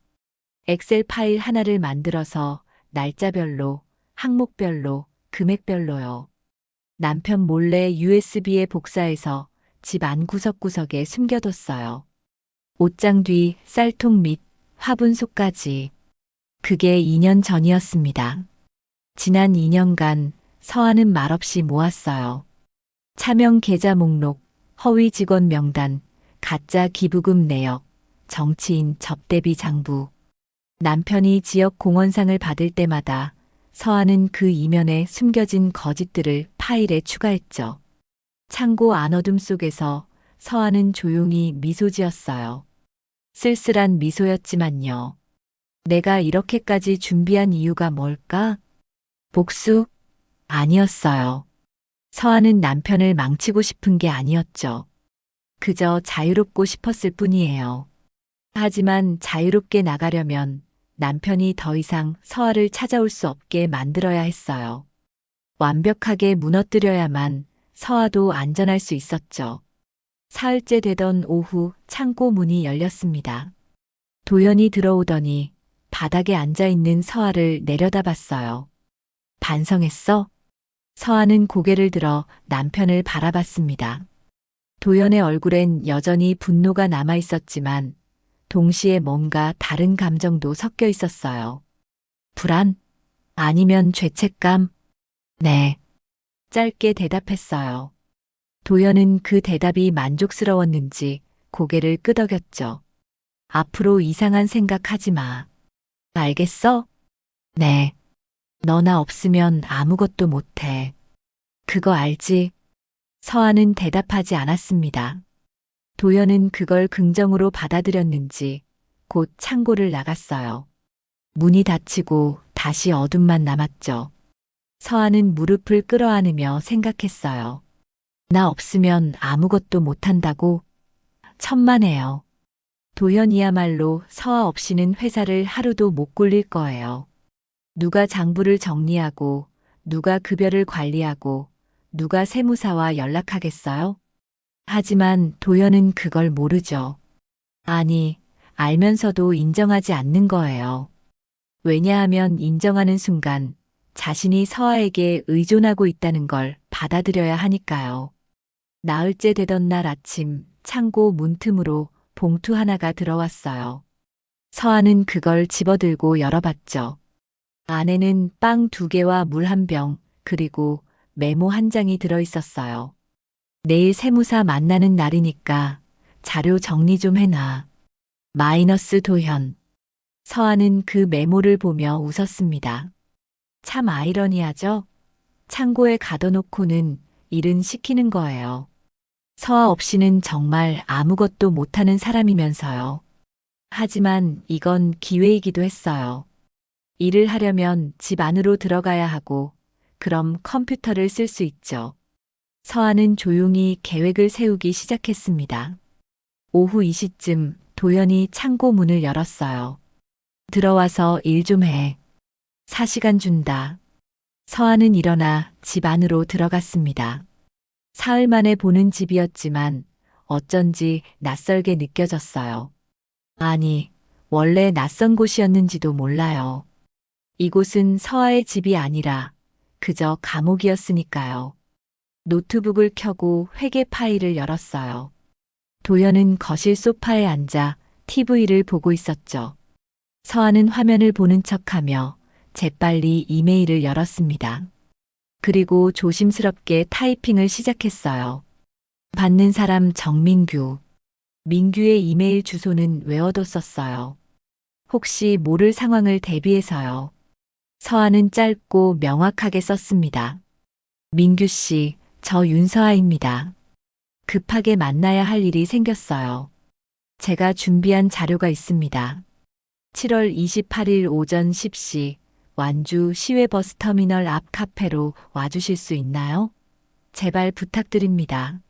Speaker 1: 엑셀 파일 하나를 만들어서 날짜별로, 항목별로, 금액별로요. 남편 몰래 USB에 복사해서 집 안 구석구석에 숨겨뒀어요. 옷장 뒤 쌀통 및 화분속까지. 그게 2년 전이었습니다. 지난 2년간 서한은 말없이 모았어요. 차명 계좌 목록, 허위 직원 명단, 가짜 기부금 내역, 정치인 접대비 장부. 남편이 지역 공헌상을 받을 때마다 서한은 그 이면에 숨겨진 거짓들을 파일에 추가했죠. 창고 안어둠 속에서 서한은 조용히 미소 지었어요. 쓸쓸한 미소였지만요. 내가 이렇게까지 준비한 이유가 뭘까? 복수? 아니었어요. 서한은 남편을 망치고 싶은 게 아니었죠. 그저 자유롭고 싶었을 뿐이에요. 하지만 자유롭게 나가려면 남편이 더 이상 서아를 찾아올 수 없게 만들어야 했어요. 완벽하게 무너뜨려야만 서아도 안전할 수 있었죠. 사흘째 되던 오후 창고 문이 열렸습니다. 도연이 들어오더니 바닥에 앉아있는 서아를 내려다봤어요. 반성했어? 서아는 고개를 들어 남편을 바라봤습니다. 도연의 얼굴엔 여전히 분노가 남아있었지만 동시에 뭔가 다른 감정도 섞여 있었어요. 불안? 아니면 죄책감? 네. 짧게 대답했어요. 도연은 그 대답이 만족스러웠는지 고개를 끄덕였죠. 앞으로 이상한 생각하지 마. 알겠어? 네. 너 나 없으면 아무것도 못해. 그거 알지? 서아는 대답하지 않았습니다. 도연은 그걸 긍정으로 받아들였는지 곧 창고를 나갔어요. 문이 닫히고 다시 어둠만 남았죠. 서아는 무릎을 끌어안으며 생각했어요. 나 없으면 아무것도 못한다고? 천만에요. 도연이야말로 서아 없이는 회사를 하루도 못 굴릴 거예요. 누가 장부를 정리하고, 누가 급여를 관리하고, 누가 세무사와 연락하겠어요? 하지만 도연은 그걸 모르죠. 아니, 알면서도 인정하지 않는 거예요. 왜냐하면 인정하는 순간 자신이 서아에게 의존하고 있다는 걸 받아들여야 하니까요. 나흘째 되던 날 아침 창고 문틈으로 봉투 하나가 들어왔어요. 서아는 그걸 집어들고 열어봤죠. 안에는 빵 2개와 물 1병, 그리고 메모 1장이 들어있었어요. 내일 세무사 만나는 날이니까 자료 정리 좀 해놔. 마이너스 도현. 서아는 그 메모를 보며 웃었습니다. 참 아이러니하죠? 창고에 가둬놓고는 일은 시키는 거예요. 서아 없이는 정말 아무것도 못하는 사람이면서요. 하지만 이건 기회이기도 했어요. 일을 하려면 집 안으로 들어가야 하고, 그럼 컴퓨터를 쓸 수 있죠. 서아는 조용히 계획을 세우기 시작했습니다. 오후 2시쯤 도연이 창고 문을 열었어요. 들어와서 일 좀 해. 4시간 준다. 서아는 일어나 집 안으로 들어갔습니다. 사흘 만에 보는 집이었지만 어쩐지 낯설게 느껴졌어요. 아니, 원래 낯선 곳이었는지도 몰라요. 이곳은 서아의 집이 아니라 그저 감옥이었으니까요. 노트북을 켜고 회계 파일을 열었어요. 도연은 거실 소파에 앉아 TV를 보고 있었죠. 서아는 화면을 보는 척하며 재빨리 이메일을 열었습니다. 그리고 조심스럽게 타이핑을 시작했어요. 받는 사람 정민규. 민규의 이메일 주소는 외워뒀었어요. 혹시 모를 상황을 대비해서요. 서아는 짧고 명확하게 썼습니다. 민규 씨, 저 윤서아입니다. 급하게 만나야 할 일이 생겼어요. 제가 준비한 자료가 있습니다. 7월 28일 오전 10시 완주 시외버스터미널 앞 카페로 와주실 수 있나요? 제발 부탁드립니다.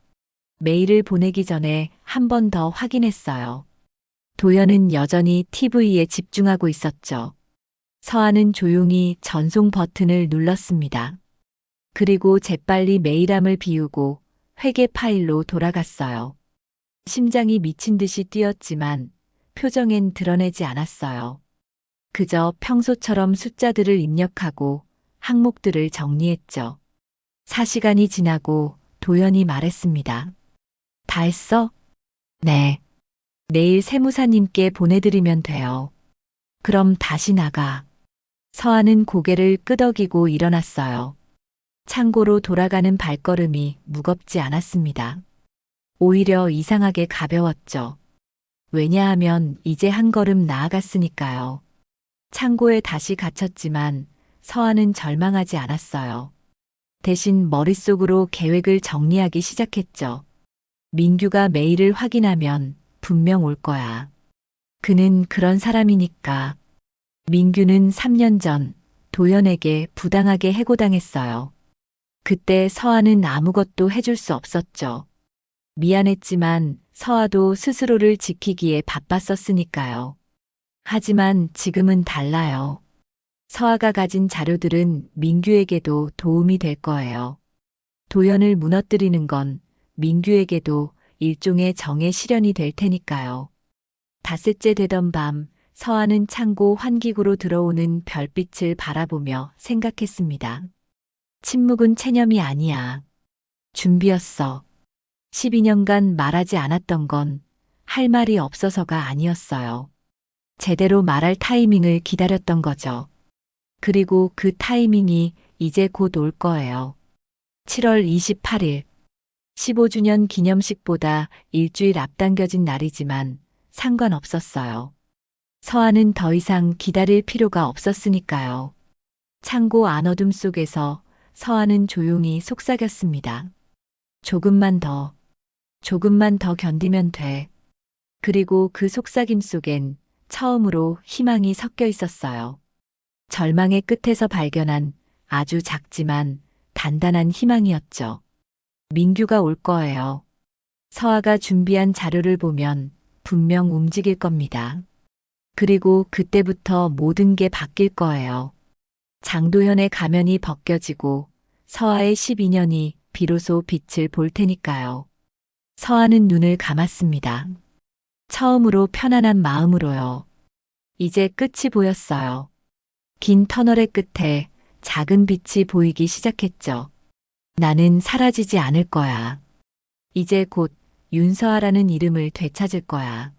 Speaker 1: 메일을 보내기 전에 한 번 더 확인했어요. 도연은 여전히 TV에 집중하고 있었죠. 서아는 조용히 전송 버튼을 눌렀습니다. 그리고 재빨리 메일함을 비우고 회계 파일로 돌아갔어요. 심장이 미친 듯이 뛰었지만 표정엔 드러내지 않았어요. 그저 평소처럼 숫자들을 입력하고 항목들을 정리했죠. 4시간이 지나고 도연이 말했습니다. 다 했어? 네. 내일 세무사님께 보내드리면 돼요. 그럼 다시 나가. 서아는 고개를 끄덕이고 일어났어요. 창고로 돌아가는 발걸음이 무겁지 않았습니다. 오히려 이상하게 가벼웠죠. 왜냐하면 이제 한 걸음 나아갔으니까요. 창고에 다시 갇혔지만 서아는 절망하지 않았어요. 대신 머릿속으로 계획을 정리하기 시작했죠. 민규가 메일을 확인하면 분명 올 거야. 그는 그런 사람이니까. 민규는 3년 전 도연에게 부당하게 해고당했어요. 그때 서아는 아무것도 해줄 수 없었죠. 미안했지만 서아도 스스로를 지키기에 바빴었으니까요. 하지만 지금은 달라요. 서아가 가진 자료들은 민규에게도 도움이 될 거예요. 도연을 무너뜨리는 건 민규에게도 일종의 정의 실현이 될 테니까요. 닷새째 되던 밤, 서아는 창고 환기구로 들어오는 별빛을 바라보며 생각했습니다. 침묵은 체념이 아니야. 준비였어. 12년간 말하지 않았던 건 할 말이 없어서가 아니었어요. 제대로 말할 타이밍을 기다렸던 거죠. 그리고 그 타이밍이 이제 곧 올 거예요. 7월 28일, 15주년 기념식보다 일주일 앞당겨진 날이지만 상관없었어요. 서아는 더 이상 기다릴 필요가 없었으니까요. 창고 안어둠 속에서 서아는 조용히 속삭였습니다. 조금만 더 견디면 돼. 그리고 그 속삭임 속엔 처음으로 희망이 섞여 있었어요. 절망의 끝에서 발견한 아주 작지만 단단한 희망이었죠. 민규가 올 거예요. 서아가 준비한 자료를 보면 분명 움직일 겁니다. 그리고 그때부터 모든 게 바뀔 거예요. 장도연의 가면이 벗겨지고 서아의 12년이 비로소 빛을 볼 테니까요. 서아는 눈을 감았습니다. 처음으로 편안한 마음으로요. 이제 끝이 보였어요. 긴 터널의 끝에 작은 빛이 보이기 시작했죠. 나는 사라지지 않을 거야. 이제 곧 윤서아라는 이름을 되찾을 거야.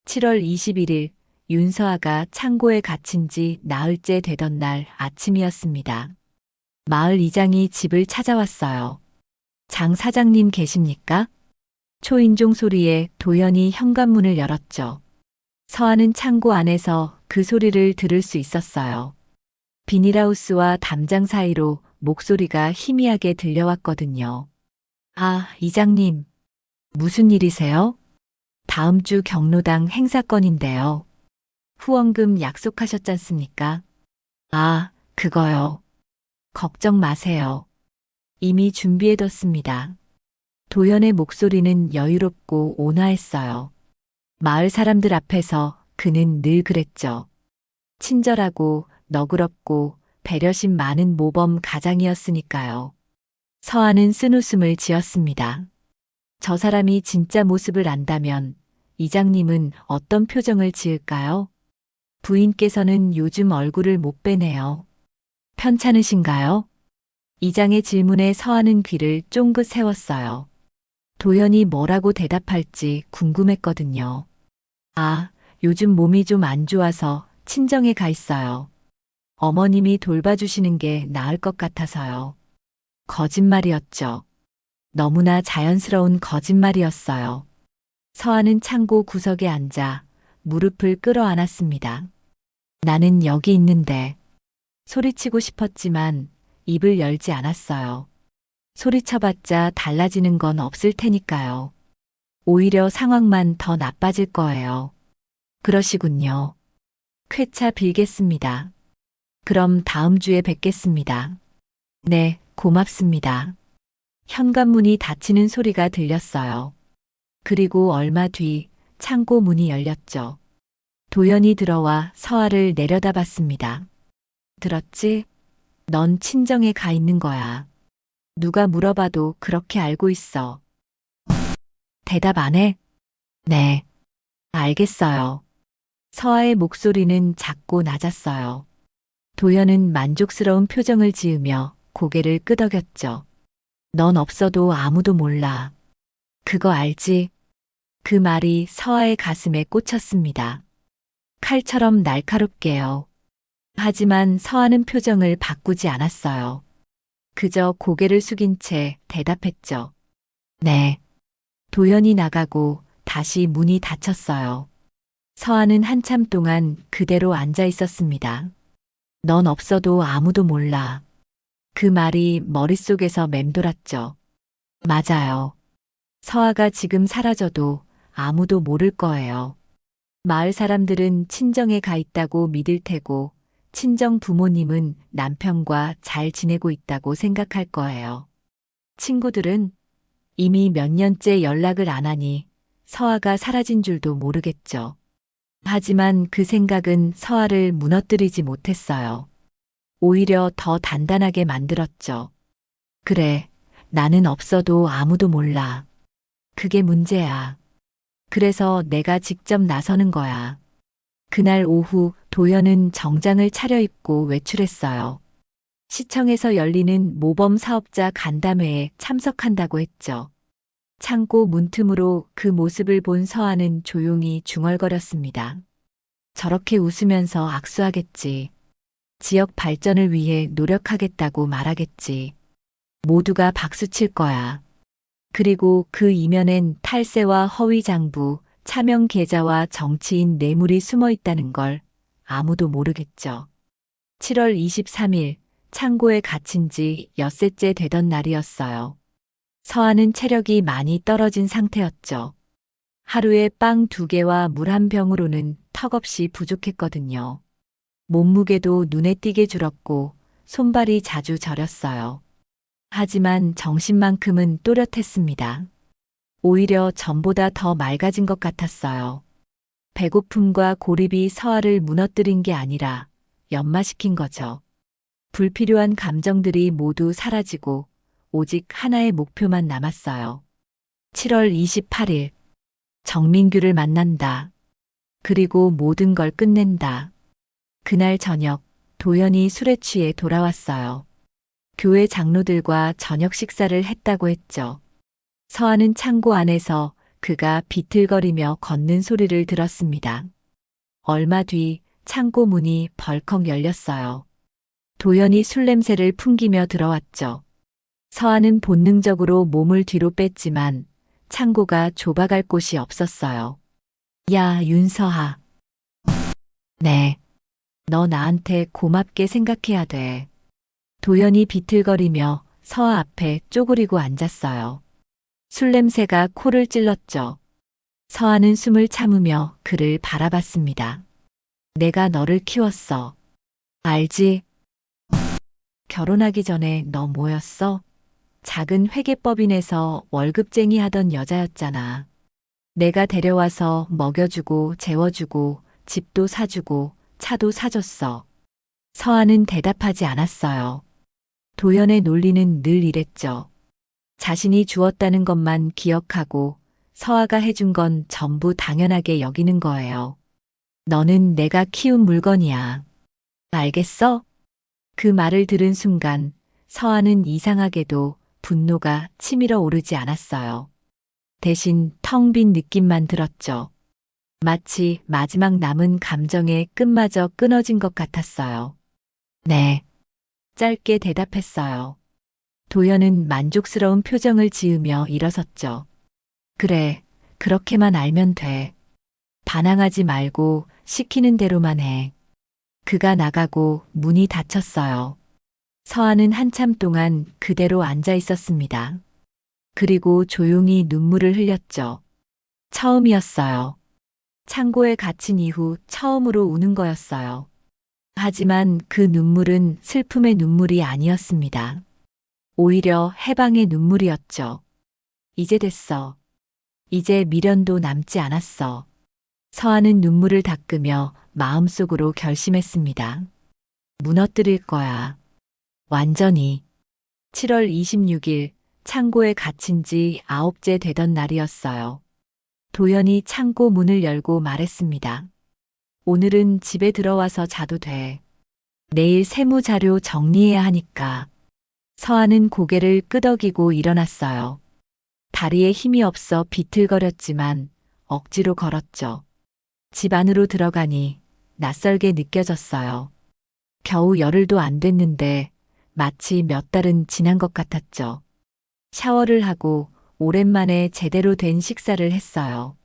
Speaker 1: 7월 21일 윤서아가 창고에 갇힌 지 나흘째 되던 날 아침이었습니다. 마을 이장이 집을 찾아왔어요. 장 사장님 계십니까? 초인종 소리에 도연이 현관문을 열었죠. 서아는 창고 안에서 그 소리를 들을 수 있었어요. 비닐하우스와 담장 사이로 목소리가 희미하게 들려왔거든요. 아, 이장님. 무슨 일이세요? 다음 주 경로당 행사건인데요. 후원금 약속하셨잖습니까? 아, 그거요. 걱정 마세요. 이미 준비해뒀습니다. 도연의 목소리는 여유롭고 온화했어요. 마을 사람들 앞에서 그는 늘 그랬죠. 친절하고 너그럽고 배려심 많은 모범 가장이었으니까요. 서아는 쓴웃음을 지었습니다. 저 사람이 진짜 모습을 안다면 이장님은 어떤 표정을 지을까요? 부인께서는 요즘 얼굴을 못 빼네요. 편찮으신가요? 이장의 질문에 서아는 귀를 쫑긋 세웠어요. 도연이 뭐라고 대답할지 궁금했거든요. 아, 요즘 몸이 좀 안 좋아서 친정에 가 있어요. 어머님이 돌봐주시는 게 나을 것 같아서요. 거짓말이었죠. 너무나 자연스러운 거짓말이었어요. 서아는 창고 구석에 앉아 무릎을 끌어안았습니다. 나는 여기 있는데. 소리치고 싶었지만 입을 열지 않았어요. 소리쳐봤자 달라지는 건 없을 테니까요. 오히려 상황만 더 나빠질 거예요. 그러시군요. 쾌차 빌겠습니다. 그럼 다음 주에 뵙겠습니다. 네, 고맙습니다. 현관문이 닫히는 소리가 들렸어요. 그리고 얼마 뒤 창고 문이 열렸죠. 도연이 들어와 서아를 내려다봤습니다. 들었지? 넌 친정에 가 있는 거야. 누가 물어봐도 그렇게 알고 있어. 대답 안 해? 네. 알겠어요. 서아의 목소리는 작고 낮았어요. 도연은 만족스러운 표정을 지으며 고개를 끄덕였죠. 넌 없어도 아무도 몰라. 그거 알지? 그 말이 서아의 가슴에 꽂혔습니다. 칼처럼 날카롭게요. 하지만 서아는 표정을 바꾸지 않았어요. 그저 고개를 숙인 채 대답했죠. 네. 도연이 나가고 다시 문이 닫혔어요. 서아는 한참 동안 그대로 앉아 있었습니다. 넌 없어도 아무도 몰라. 그 말이 머릿속에서 맴돌았죠. 맞아요. 서아가 지금 사라져도 아무도 모를 거예요. 마을 사람들은 친정에 가 있다고 믿을 테고 친정 부모님은 남편과 잘 지내고 있다고 생각할 거예요. 친구들은 이미 몇 년째 연락을 안 하니 서아가 사라진 줄도 모르겠죠. 하지만 그 생각은 서아를 무너뜨리지 못했어요. 오히려 더 단단하게 만들었죠. 그래, 나는 없어도 아무도 몰라. 그게 문제야. 그래서 내가 직접 나서는 거야. 그날 오후 도연은 정장을 차려입고 외출했어요. 시청에서 열리는 모범 사업자 간담회에 참석한다고 했죠. 창고 문틈으로 그 모습을 본 서아는 조용히 중얼거렸습니다. 저렇게 웃으면서 악수하겠지. 지역 발전을 위해 노력하겠다고 말하겠지. 모두가 박수칠 거야. 그리고 그 이면엔 탈세와 허위장부, 차명 계좌와 정치인 뇌물이 숨어 있다는 걸 아무도 모르겠죠. 7월 23일 창고에 갇힌 지 엿새째 되던 날이었어요. 서아는 체력이 많이 떨어진 상태였죠. 하루에 빵 2개와 물 1병으로는 턱없이 부족했거든요. 몸무게도 눈에 띄게 줄었고 손발이 자주 저렸어요. 하지만 정신만큼은 또렷했습니다. 오히려 전보다 더 맑아진 것 같았어요. 배고픔과 고립이 서아를 무너뜨린 게 아니라 연마시킨 거죠. 불필요한 감정들이 모두 사라지고 오직 하나의 목표만 남았어요. 7월 28일 정민규를 만난다. 그리고 모든 걸 끝낸다. 그날 저녁 도연이 술에 취해 돌아왔어요. 교회 장로들과 저녁 식사를 했다고 했죠. 서아는 창고 안에서 그가 비틀거리며 걷는 소리를 들었습니다. 얼마 뒤 창고 문이 벌컥 열렸어요. 도연이 술 냄새를 풍기며 들어왔죠. 서아는 본능적으로 몸을 뒤로 뺐지만 창고가 좁아갈 곳이 없었어요. 야, 윤서아. 네. 너 나한테 고맙게 생각해야 돼. 도연이 비틀거리며 서아 앞에 쪼그리고 앉았어요. 술 냄새가 코를 찔렀죠. 서아는 숨을 참으며 그를 바라봤습니다. 내가 너를 키웠어. 알지? 결혼하기 전에 너 뭐였어? 작은 회계법인에서 월급쟁이 하던 여자였잖아. 내가 데려와서 먹여주고 재워주고 집도 사주고 차도 사줬어. 서아는 대답하지 않았어요. 도연의 논리는 늘 이랬죠. 자신이 주었다는 것만 기억하고 서아가 해준 건 전부 당연하게 여기는 거예요. 너는 내가 키운 물건이야. 알겠어? 그 말을 들은 순간 서아는 이상하게도 분노가 치밀어 오르지 않았어요. 대신 텅 빈 느낌만 들었죠. 마치 마지막 남은 감정의 끈마저 끊어진 것 같았어요. 네. 짧게 대답했어요. 도연은 만족스러운 표정을 지으며 일어섰죠. 그래, 그렇게만 알면 돼. 반항하지 말고 시키는 대로만 해. 그가 나가고 문이 닫혔어요. 서아는 한참 동안 그대로 앉아 있었습니다. 그리고 조용히 눈물을 흘렸죠. 처음이었어요. 창고에 갇힌 이후 처음으로 우는 거였어요. 하지만 그 눈물은 슬픔의 눈물이 아니었습니다. 오히려 해방의 눈물이었죠. 이제 됐어. 이제 미련도 남지 않았어. 서아는 눈물을 닦으며 마음속으로 결심했습니다. 무너뜨릴 거야. 완전히. 7월 26일 창고에 갇힌 지 9째 되던 날이었어요. 도연이 창고 문을 열고 말했습니다. 오늘은 집에 들어와서 자도 돼. 내일 세무자료 정리해야 하니까. 서아는 고개를 끄덕이고 일어났어요. 다리에 힘이 없어 비틀거렸지만 억지로 걸었죠. 집 안으로 들어가니 낯설게 느껴졌어요. 겨우 열흘도 안 됐는데 마치 몇 달은 지난 것 같았죠. 샤워를 하고 오랜만에 제대로 된 식사를 했어요.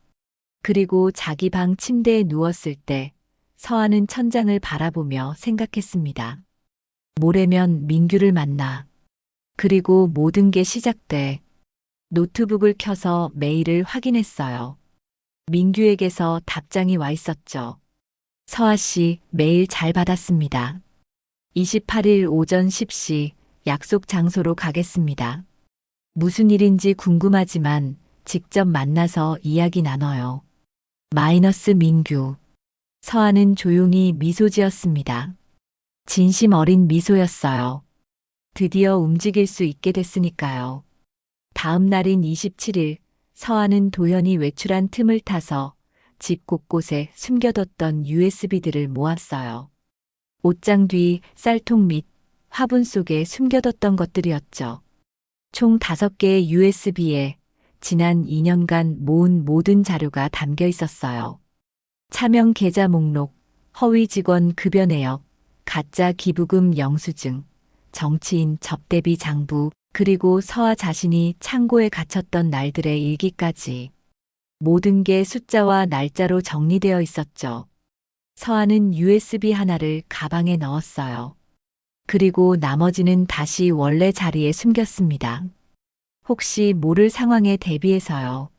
Speaker 1: 그리고 자기 방 침대에 누웠을 때 서아는 천장을 바라보며 생각했습니다. 모레면 민규를 만나. 그리고 모든 게 시작돼. 노트북을 켜서 메일을 확인했어요. 민규에게서 답장이 와 있었죠. 서아 씨, 메일 잘 받았습니다. 28일 오전 10시 약속 장소로 가겠습니다. 무슨 일인지 궁금하지만 직접 만나서 이야기 나눠요. 마이너스 민규. 서아는 조용히 미소 지었습니다. 진심 어린 미소였어요. 드디어 움직일 수 있게 됐으니까요. 다음 날인 27일, 서아는 도연이 외출한 틈을 타서 집 곳곳에 숨겨뒀던 USB들을 모았어요. 옷장 뒤 쌀통 및 화분 속에 숨겨뒀던 것들이었죠. 총 5개의 USB에 지난 2년간 모은 모든 자료가 담겨 있었어요. 차명 계좌 목록, 허위 직원 급여 내역, 가짜 기부금 영수증, 정치인 접대비 장부, 그리고 서아 자신이 창고에 갇혔던 날들의 일기까지. 모든 게 숫자와 날짜로 정리되어 있었죠. 서아는 USB 하나를 가방에 넣었어요. 그리고 나머지는 다시 원래 자리에 숨겼습니다. 혹시 모를 상황에 대비해서요.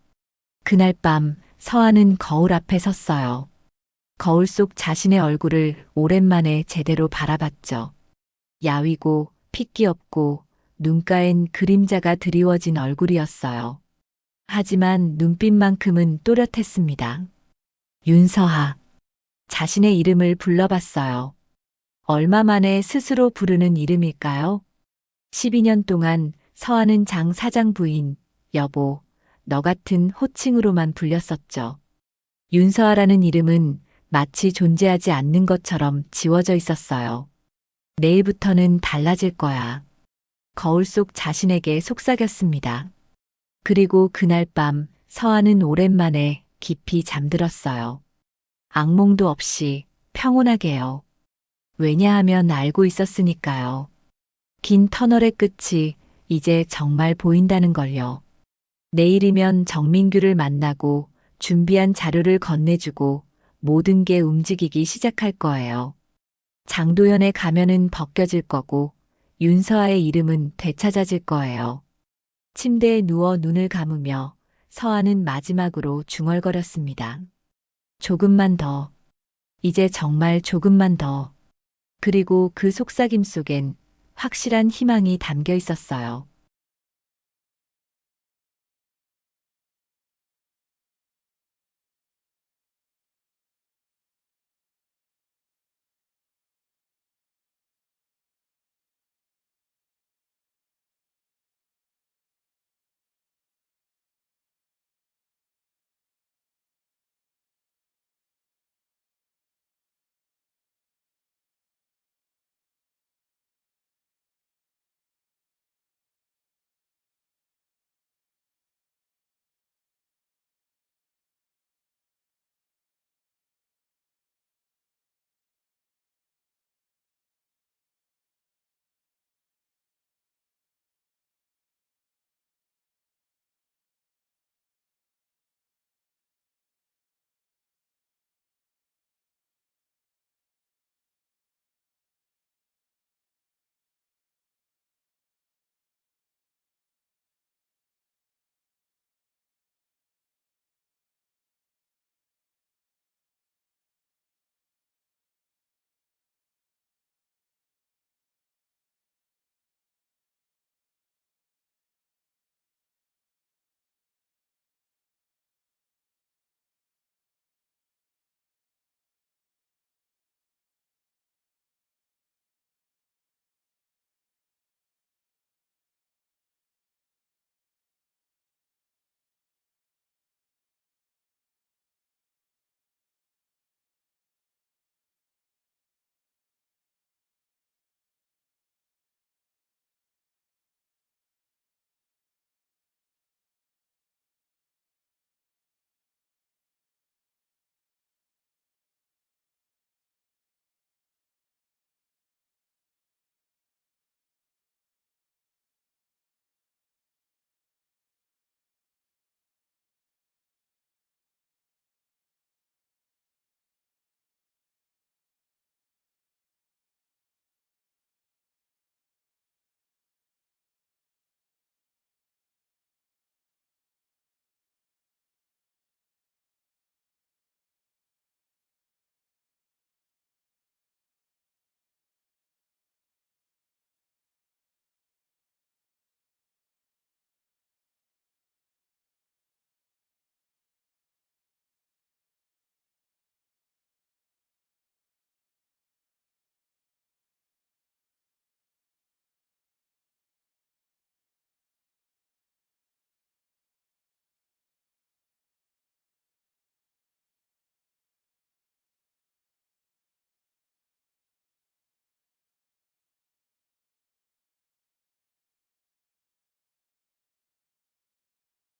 Speaker 1: 그날 밤 서아는 거울 앞에 섰어요. 거울 속 자신의 얼굴을 오랜만에 제대로 바라봤죠. 야위고 핏기 없고 눈가엔 그림자가 드리워진 얼굴이었어요. 하지만 눈빛만큼은 또렷했습니다. 윤서아. 자신의 이름을 불러봤어요. 얼마 만에 스스로 부르는 이름일까요? 12년 동안 서아는 장 사장 부인, 여보, 너 같은 호칭으로만 불렸었죠. 윤서아라는 이름은 마치 존재하지 않는 것처럼 지워져 있었어요. 내일부터는 달라질 거야. 거울 속 자신에게 속삭였습니다. 그리고 그날 밤 서한은 오랜만에 깊이 잠들었어요. 악몽도 없이 평온하게요. 왜냐하면 알고 있었으니까요. 긴 터널의 끝이 이제 정말 보인다는 걸요. 내일이면 정민규를 만나고 준비한 자료를 건네주고 모든 게 움직이기 시작할 거예요. 장도연의 가면은 벗겨질 거고 윤서아의 이름은 되찾아질 거예요. 침대에 누워 눈을 감으며 서아는 마지막으로 중얼거렸습니다. 조금만 더. 이제 정말 조금만 더. 그리고 그 속삭임 속엔 확실한 희망이 담겨 있었어요.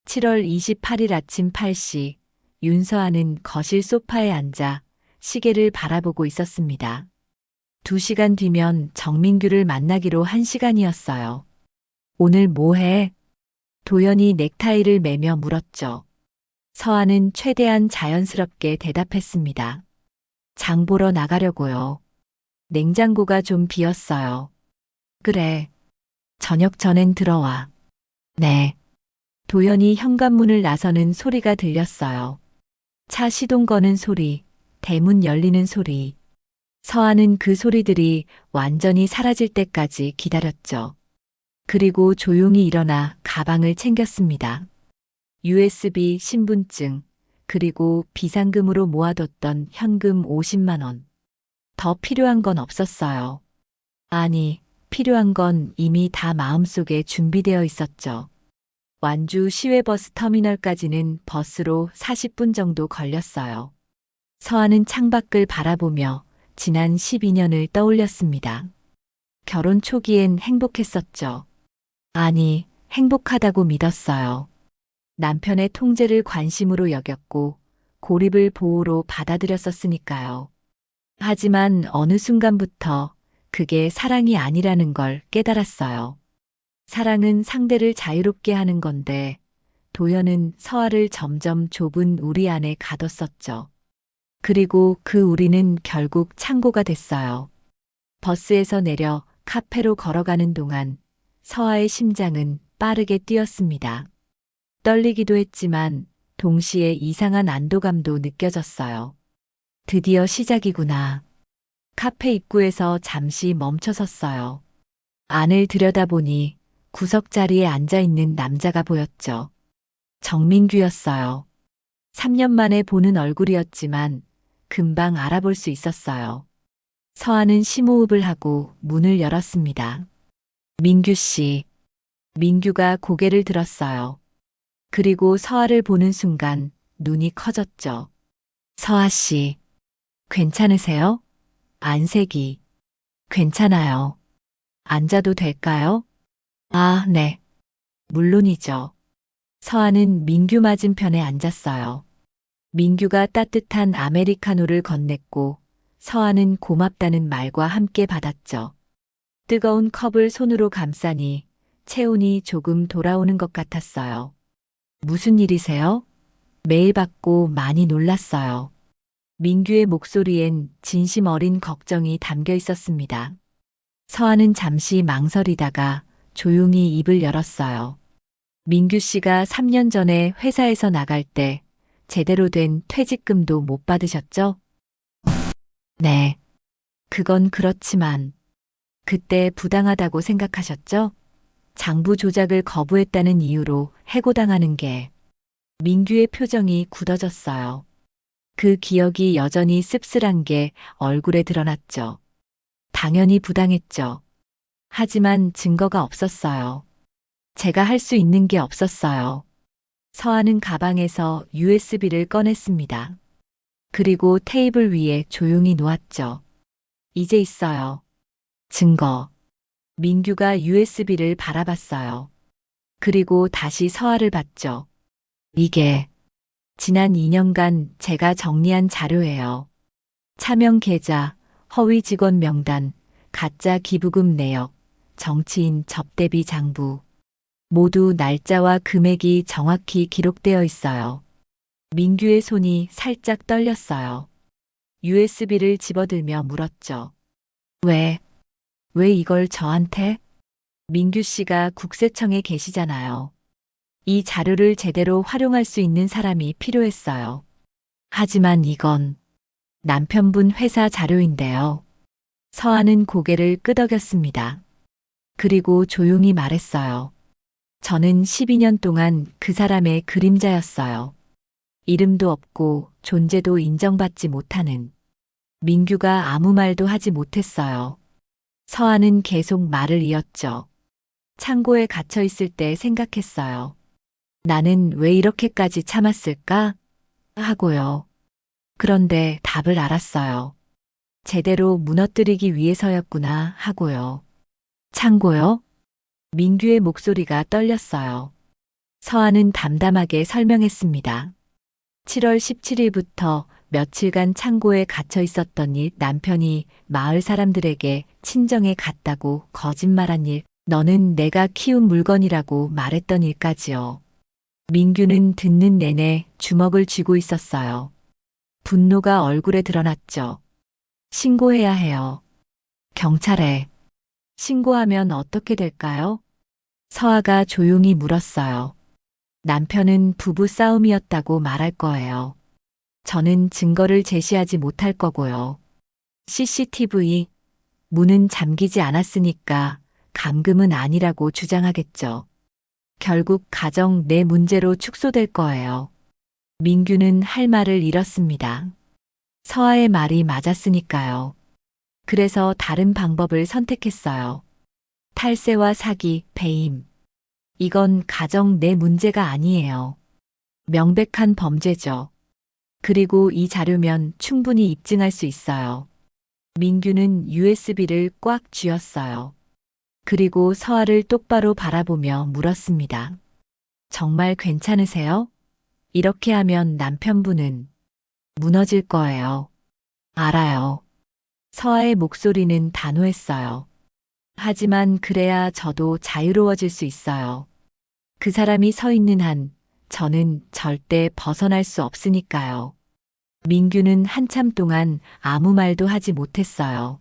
Speaker 1: (7월 28일) 아침 8시 윤서아는 거실 소파에 앉아 시계를 바라보고 있었습니다. 2시간 뒤면 정민규를 만나기로 한 시간이었어요. 오늘 뭐 해? 도연이 넥타이를 매며 물었죠. 서아는 최대한 자연스럽게 대답했습니다. 장 보러 나가려고요. 냉장고가 좀 비었어요. 그래. 저녁 전엔 들어와. 네. 도연이 현관문을 나서는 소리가 들렸어요. 차 시동 거는 소리, 대문 열리는 소리. 서아는 그 소리들이 완전히 사라질 때까지 기다렸죠. 그리고 조용히 일어나 가방을 챙겼습니다. USB 신분증, 그리고 비상금으로 모아뒀던 현금 50만 원. 더 필요한 건 없었어요. 아니, 필요한 건 이미 다 마음속에 준비되어 있었죠. 완주 시외버스 터미널까지는 버스로 40분 정도 걸렸어요. 서아는 창밖을 바라보며 지난 12년을 떠올렸습니다. 결혼 초기엔 행복했었죠. 아니, 행복하다고 믿었어요. 남편의 통제를 관심으로 여겼고 고립을 보호로 받아들였었으니까요. 하지만 어느 순간부터 그게 사랑이 아니라는 걸 깨달았어요. 사랑은 상대를 자유롭게 하는 건데 도연은 서아를 점점 좁은 우리 안에 가뒀었죠. 그리고 그 우리는 결국 창고가 됐어요. 버스에서 내려 카페로 걸어가는 동안 서아의 심장은 빠르게 뛰었습니다. 떨리기도 했지만 동시에 이상한 안도감도 느껴졌어요. 드디어 시작이구나. 카페 입구에서 잠시 멈춰 섰어요. 안을 들여다보니 구석 자리에 앉아 있는 남자가 보였죠. 정민규였어요. 3년 만에 보는 얼굴이었지만 금방 알아볼 수 있었어요. 서아는 심호흡을 하고 문을 열었습니다. 민규 씨. 민규가 고개를 들었어요. 그리고 서아를 보는 순간 눈이 커졌죠. 서아 씨. 괜찮으세요? 안색이. 괜찮아요. 앉아도 될까요? 아, 네. 물론이죠. 서아는 민규 맞은편에 앉았어요. 민규가 따뜻한 아메리카노를 건넸고 서아는 고맙다는 말과 함께 받았죠. 뜨거운 컵을 손으로 감싸니 체온이 조금 돌아오는 것 같았어요. 무슨 일이세요? 메일 받고 많이 놀랐어요. 민규의 목소리엔 진심 어린 걱정이 담겨 있었습니다. 서아는 잠시 망설이다가 조용히 입을 열었어요. 민규 씨가 3년 전에 회사에서 나갈 때 제대로 된 퇴직금도 못 받으셨죠? 네. 그건 그렇지만 그때 부당하다고 생각하셨죠? 장부 조작을 거부했다는 이유로 해고당하는 게. 민규의 표정이 굳어졌어요. 그 기억이 여전히 씁쓸한 게 얼굴에 드러났죠. 당연히 부당했죠. 하지만 증거가 없었어요. 제가 할 수 있는 게 없었어요. 서아는 가방에서 USB를 꺼냈습니다. 그리고 테이블 위에 조용히 놓았죠. 이제 있어요. 증거. 민규가 USB를 바라봤어요. 그리고 다시 서아를 봤죠. 이게 지난 2년간 제가 정리한 자료예요. 차명 계좌, 허위 직원 명단, 가짜 기부금 내역, 정치인 접대비 장부. 모두 날짜와 금액이 정확히 기록되어 있어요. 민규의 손이 살짝 떨렸어요. USB를 집어들며 물었죠. 왜 이걸 저한테? 민규 씨가 국세청에 계시잖아요. 이 자료를 제대로 활용할 수 있는 사람이 필요했어요. 하지만 이건 남편분 회사 자료인데요. 서아는 고개를 끄덕였습니다. 그리고 조용히 말했어요. 저는 12년 동안 그 사람의 그림자였어요. 이름도 없고 존재도 인정받지 못하는. 민규가 아무 말도 하지 못했어요. 서아는 계속 말을 이었죠. 창고에 갇혀 있을 때 생각했어요. 나는 왜 이렇게까지 참았을까? 하고요. 그런데 답을 알았어요. 제대로 무너뜨리기 위해서였구나 하고요. 창고요? 민규의 목소리가 떨렸어요. 서아는 담담하게 설명했습니다. 7월 17일부터 며칠간 창고에 갇혀 있었던 일, 남편이 마을 사람들에게 친정에 갔다고 거짓말한 일, 너는 내가 키운 물건이라고 말했던 일까지요. 민규는 듣는 내내 주먹을 쥐고 있었어요. 분노가 얼굴에 드러났죠. 신고해야 해요. 경찰에. 신고하면 어떻게 될까요? 서아가 조용히 물었어요. 남편은 부부 싸움이었다고 말할 거예요. 저는 증거를 제시하지 못할 거고요. CCTV, 문은 잠기지 않았으니까 감금은 아니라고 주장하겠죠. 결국 가정 내 문제로 축소될 거예요. 민규는 할 말을 잃었습니다. 서아의 말이 맞았으니까요. 그래서 다른 방법을 선택했어요. 탈세와 사기, 배임. 이건 가정 내 문제가 아니에요. 명백한 범죄죠. 그리고 이 자료면 충분히 입증할 수 있어요. 민규는 USB를 꽉 쥐었어요. 그리고 서아를 똑바로 바라보며 물었습니다. 정말 괜찮으세요? 이렇게 하면 남편분은 무너질 거예요. 알아요. 서아의 목소리는 단호했어요. 하지만 그래야 저도 자유로워질 수 있어요. 그 사람이 서 있는 한 저는 절대 벗어날 수 없으니까요. 민규는 한참 동안 아무 말도 하지 못했어요.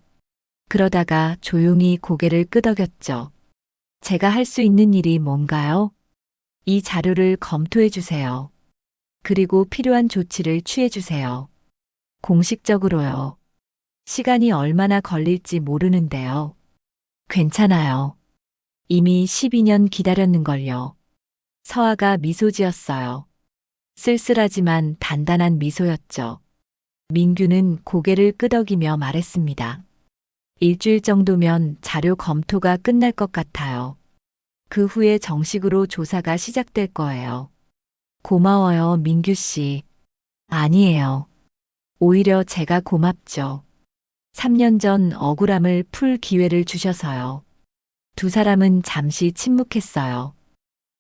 Speaker 1: 그러다가 조용히 고개를 끄덕였죠. 제가 할 수 있는 일이 뭔가요? 이 자료를 검토해 주세요. 그리고 필요한 조치를 취해 주세요. 공식적으로요. 시간이 얼마나 걸릴지 모르는데요. 괜찮아요. 이미 12년 기다렸는걸요. 서아가 미소 지었어요. 쓸쓸하지만 단단한 미소였죠. 민규는 고개를 끄덕이며 말했습니다. 일주일 정도면 자료 검토가 끝날 것 같아요. 그 후에 정식으로 조사가 시작될 거예요. 고마워요, 민규 씨. 아니에요. 오히려 제가 고맙죠. 3년 전 억울함을 풀 기회를 주셔서요. 두 사람은 잠시 침묵했어요.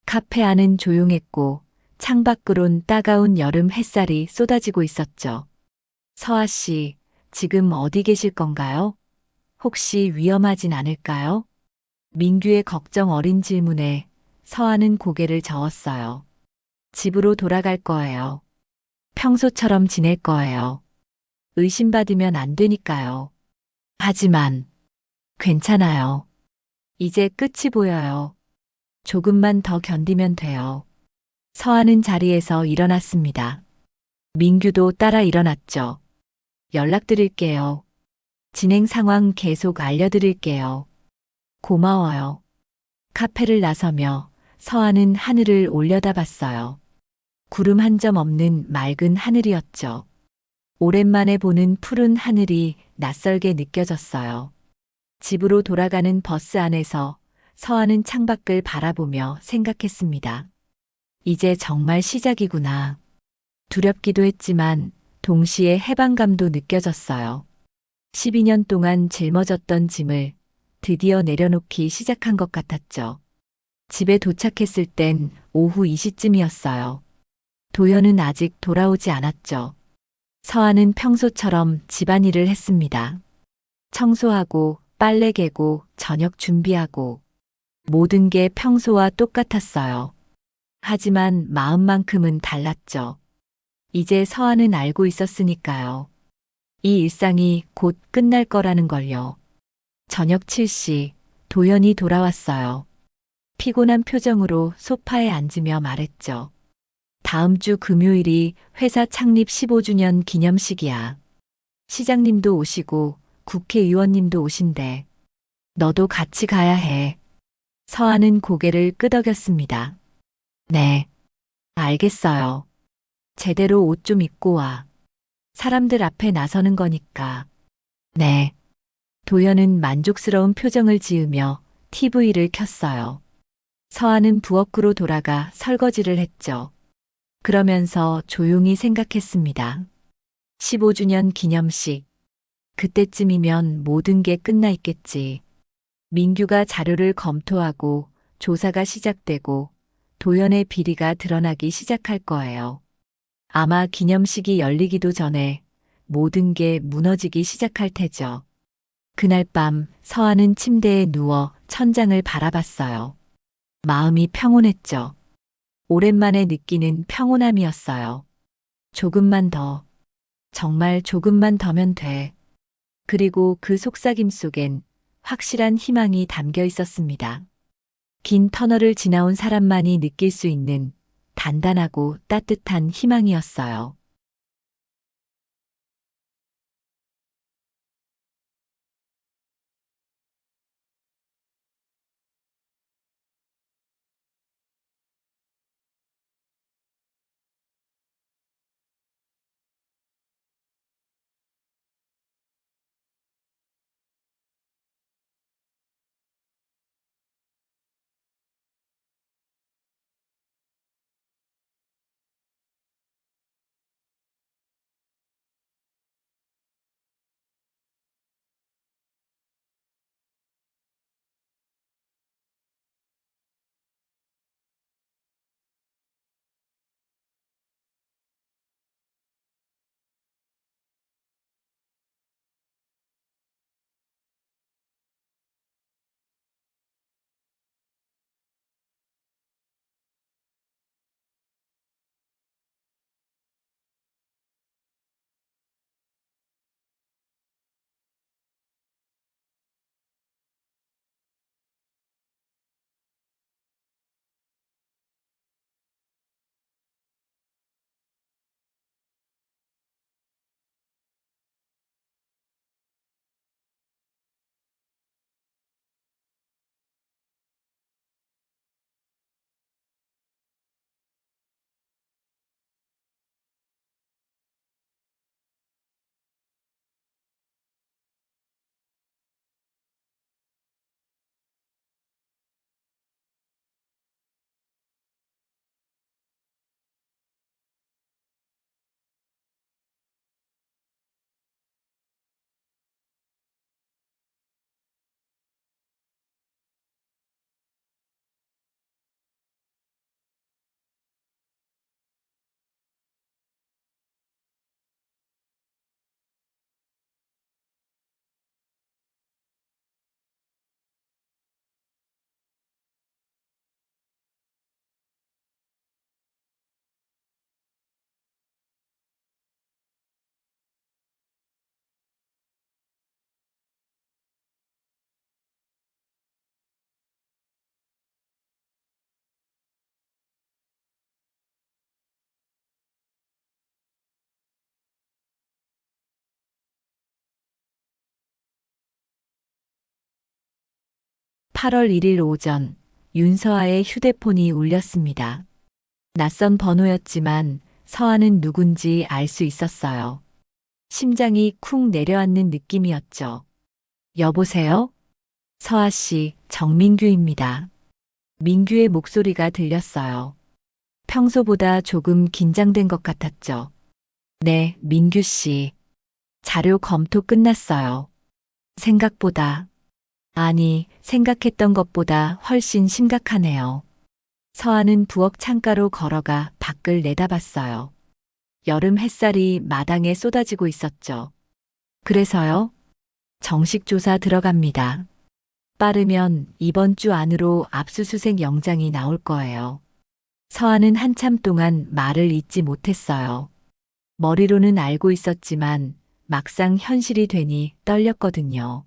Speaker 1: 카페 안은 조용했고 창밖으론 따가운 여름 햇살이 쏟아지고 있었죠. 서아 씨, 지금 어디 계실 건가요? 혹시 위험하진 않을까요? 민규의 걱정 어린 질문에 서아는 고개를 저었어요. 집으로 돌아갈 거예요. 평소처럼 지낼 거예요. 의심받으면 안 되니까요. 하지만 괜찮아요. 이제 끝이 보여요. 조금만 더 견디면 돼요. 서아는 자리에서 일어났습니다. 민규도 따라 일어났죠. 연락드릴게요. 진행 상황 계속 알려드릴게요. 고마워요. 카페를 나서며 서아는 하늘을 올려다봤어요. 구름 한 점 없는 맑은 하늘이었죠. 오랜만에 보는 푸른 하늘이 낯설게 느껴졌어요. 집으로 돌아가는 버스 안에서 서아는 창밖을 바라보며 생각했습니다. 이제 정말 시작이구나. 두렵기도 했지만 동시에 해방감도 느껴졌어요. 12년 동안 짊어졌던 짐을 드디어 내려놓기 시작한 것 같았죠. 집에 도착했을 땐 오후 2시쯤이었어요. 도현은 아직 돌아오지 않았죠. 서아는 평소처럼 집안일을 했습니다. 청소하고 빨래 개고 저녁 준비하고 모든 게 평소와 똑같았어요. 하지만 마음만큼은 달랐죠. 이제 서아는 알고 있었으니까요. 이 일상이 곧 끝날 거라는 걸요. 저녁 7시 도연이 돌아왔어요. 피곤한 표정으로 소파에 앉으며 말했죠. 다음 주 금요일이 회사 창립 15주년 기념식이야. 시장님도 오시고 국회의원님도 오신대. 너도 같이 가야 해. 서아는 고개를 끄덕였습니다. 네, 알겠어요. 제대로 옷 좀 입고 와. 사람들 앞에 나서는 거니까. 네. 도연은 만족스러운 표정을 지으며 TV를 켰어요. 서아는 부엌으로 돌아가 설거지를 했죠. 그러면서 조용히 생각했습니다. 15주년 기념식. 그때쯤이면 모든 게 끝나 있겠지. 민규가 자료를 검토하고 조사가 시작되고 도연의 비리가 드러나기 시작할 거예요. 아마 기념식이 열리기도 전에 모든 게 무너지기 시작할 테죠. 그날 밤 서아는 침대에 누워 천장을 바라봤어요. 마음이 평온했죠. 오랜만에 느끼는 평온함이었어요. 조금만 더, 정말 조금만 더면 돼. 그리고 그 속삭임 속엔 확실한 희망이 담겨 있었습니다. 긴 터널을 지나온 사람만이 느낄 수 있는 단단하고 따뜻한 희망이었어요. 8월 1일 오전 윤서아의 휴대폰이 울렸습니다. 낯선 번호였지만 서아는 누군지 알 수 있었어요. 심장이 쿵 내려앉는 느낌이었죠. 여보세요? 서아 씨, 정민규입니다. 민규의 목소리가 들렸어요. 평소보다 조금 긴장된 것 같았죠. 네, 민규 씨. 자료 검토 끝났어요. 생각보다, 아니, 생각했던 것보다 훨씬 심각하네요. 서아는 부엌 창가로 걸어가 밖을 내다봤어요. 여름 햇살이 마당에 쏟아지고 있었죠. 그래서요? 정식 조사 들어갑니다. 빠르면 이번 주 안으로 압수수색 영장이 나올 거예요. 서아는 한참 동안 말을 잇지 못했어요. 머리로는 알고 있었지만 막상 현실이 되니 떨렸거든요.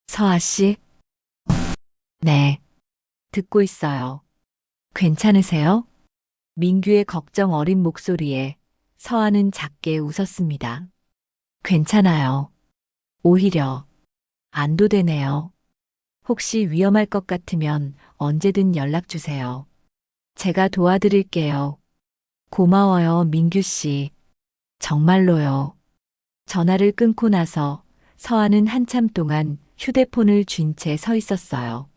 Speaker 1: 서아 씨? 네. 듣고 있어요. 괜찮으세요? 민규의 걱정 어린 목소리에 서아는 작게 웃었습니다. 괜찮아요. 오히려 안도되네요. 혹시 위험할 것 같으면 언제든 연락 주세요. 제가 도와드릴게요. 고마워요, 민규 씨. 정말로요. 전화를 끊고 나서 서아는 한참 동안 휴대폰을 쥔 채 서 있었어요.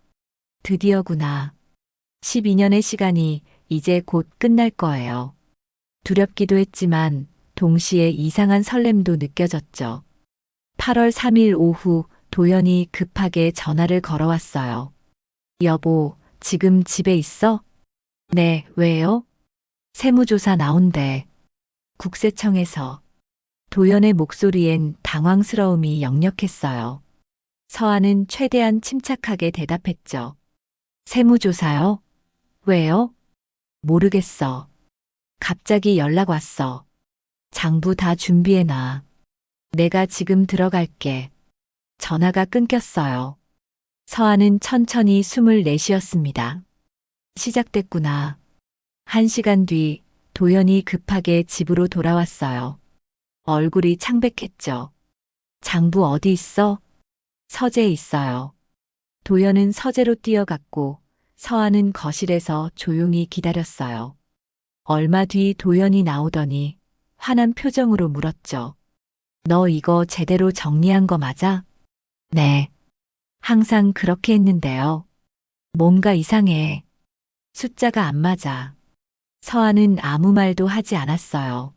Speaker 1: 드디어구나. 12년의 시간이 이제 곧 끝날 거예요. 두렵기도 했지만 동시에 이상한 설렘도 느껴졌죠. 8월 3일 오후 도연이 급하게 전화를 걸어왔어요. 여보, 지금 집에 있어? 네, 왜요? 세무조사 나온대. 국세청에서. 도연의 목소리엔 당황스러움이 역력했어요. 서아는 최대한 침착하게 대답했죠. 세무조사요? 왜요? 모르겠어. 갑자기 연락 왔어. 장부 다 준비해놔. 내가 지금 들어갈게. 전화가 끊겼어요. 서아는 천천히 숨을 내쉬었습니다. 시작됐구나. 1시간 뒤 도연이 급하게 집으로 돌아왔어요. 얼굴이 창백했죠. 장부 어디 있어? 서재에 있어요. 도연은 서재로 뛰어갔고 서아는 거실에서 조용히 기다렸어요. 얼마 뒤 도연이 나오더니 화난 표정으로 물었죠. 너 이거 제대로 정리한 거 맞아? 네. 항상 그렇게 했는데요. 뭔가 이상해. 숫자가 안 맞아. 서아는 아무 말도 하지 않았어요.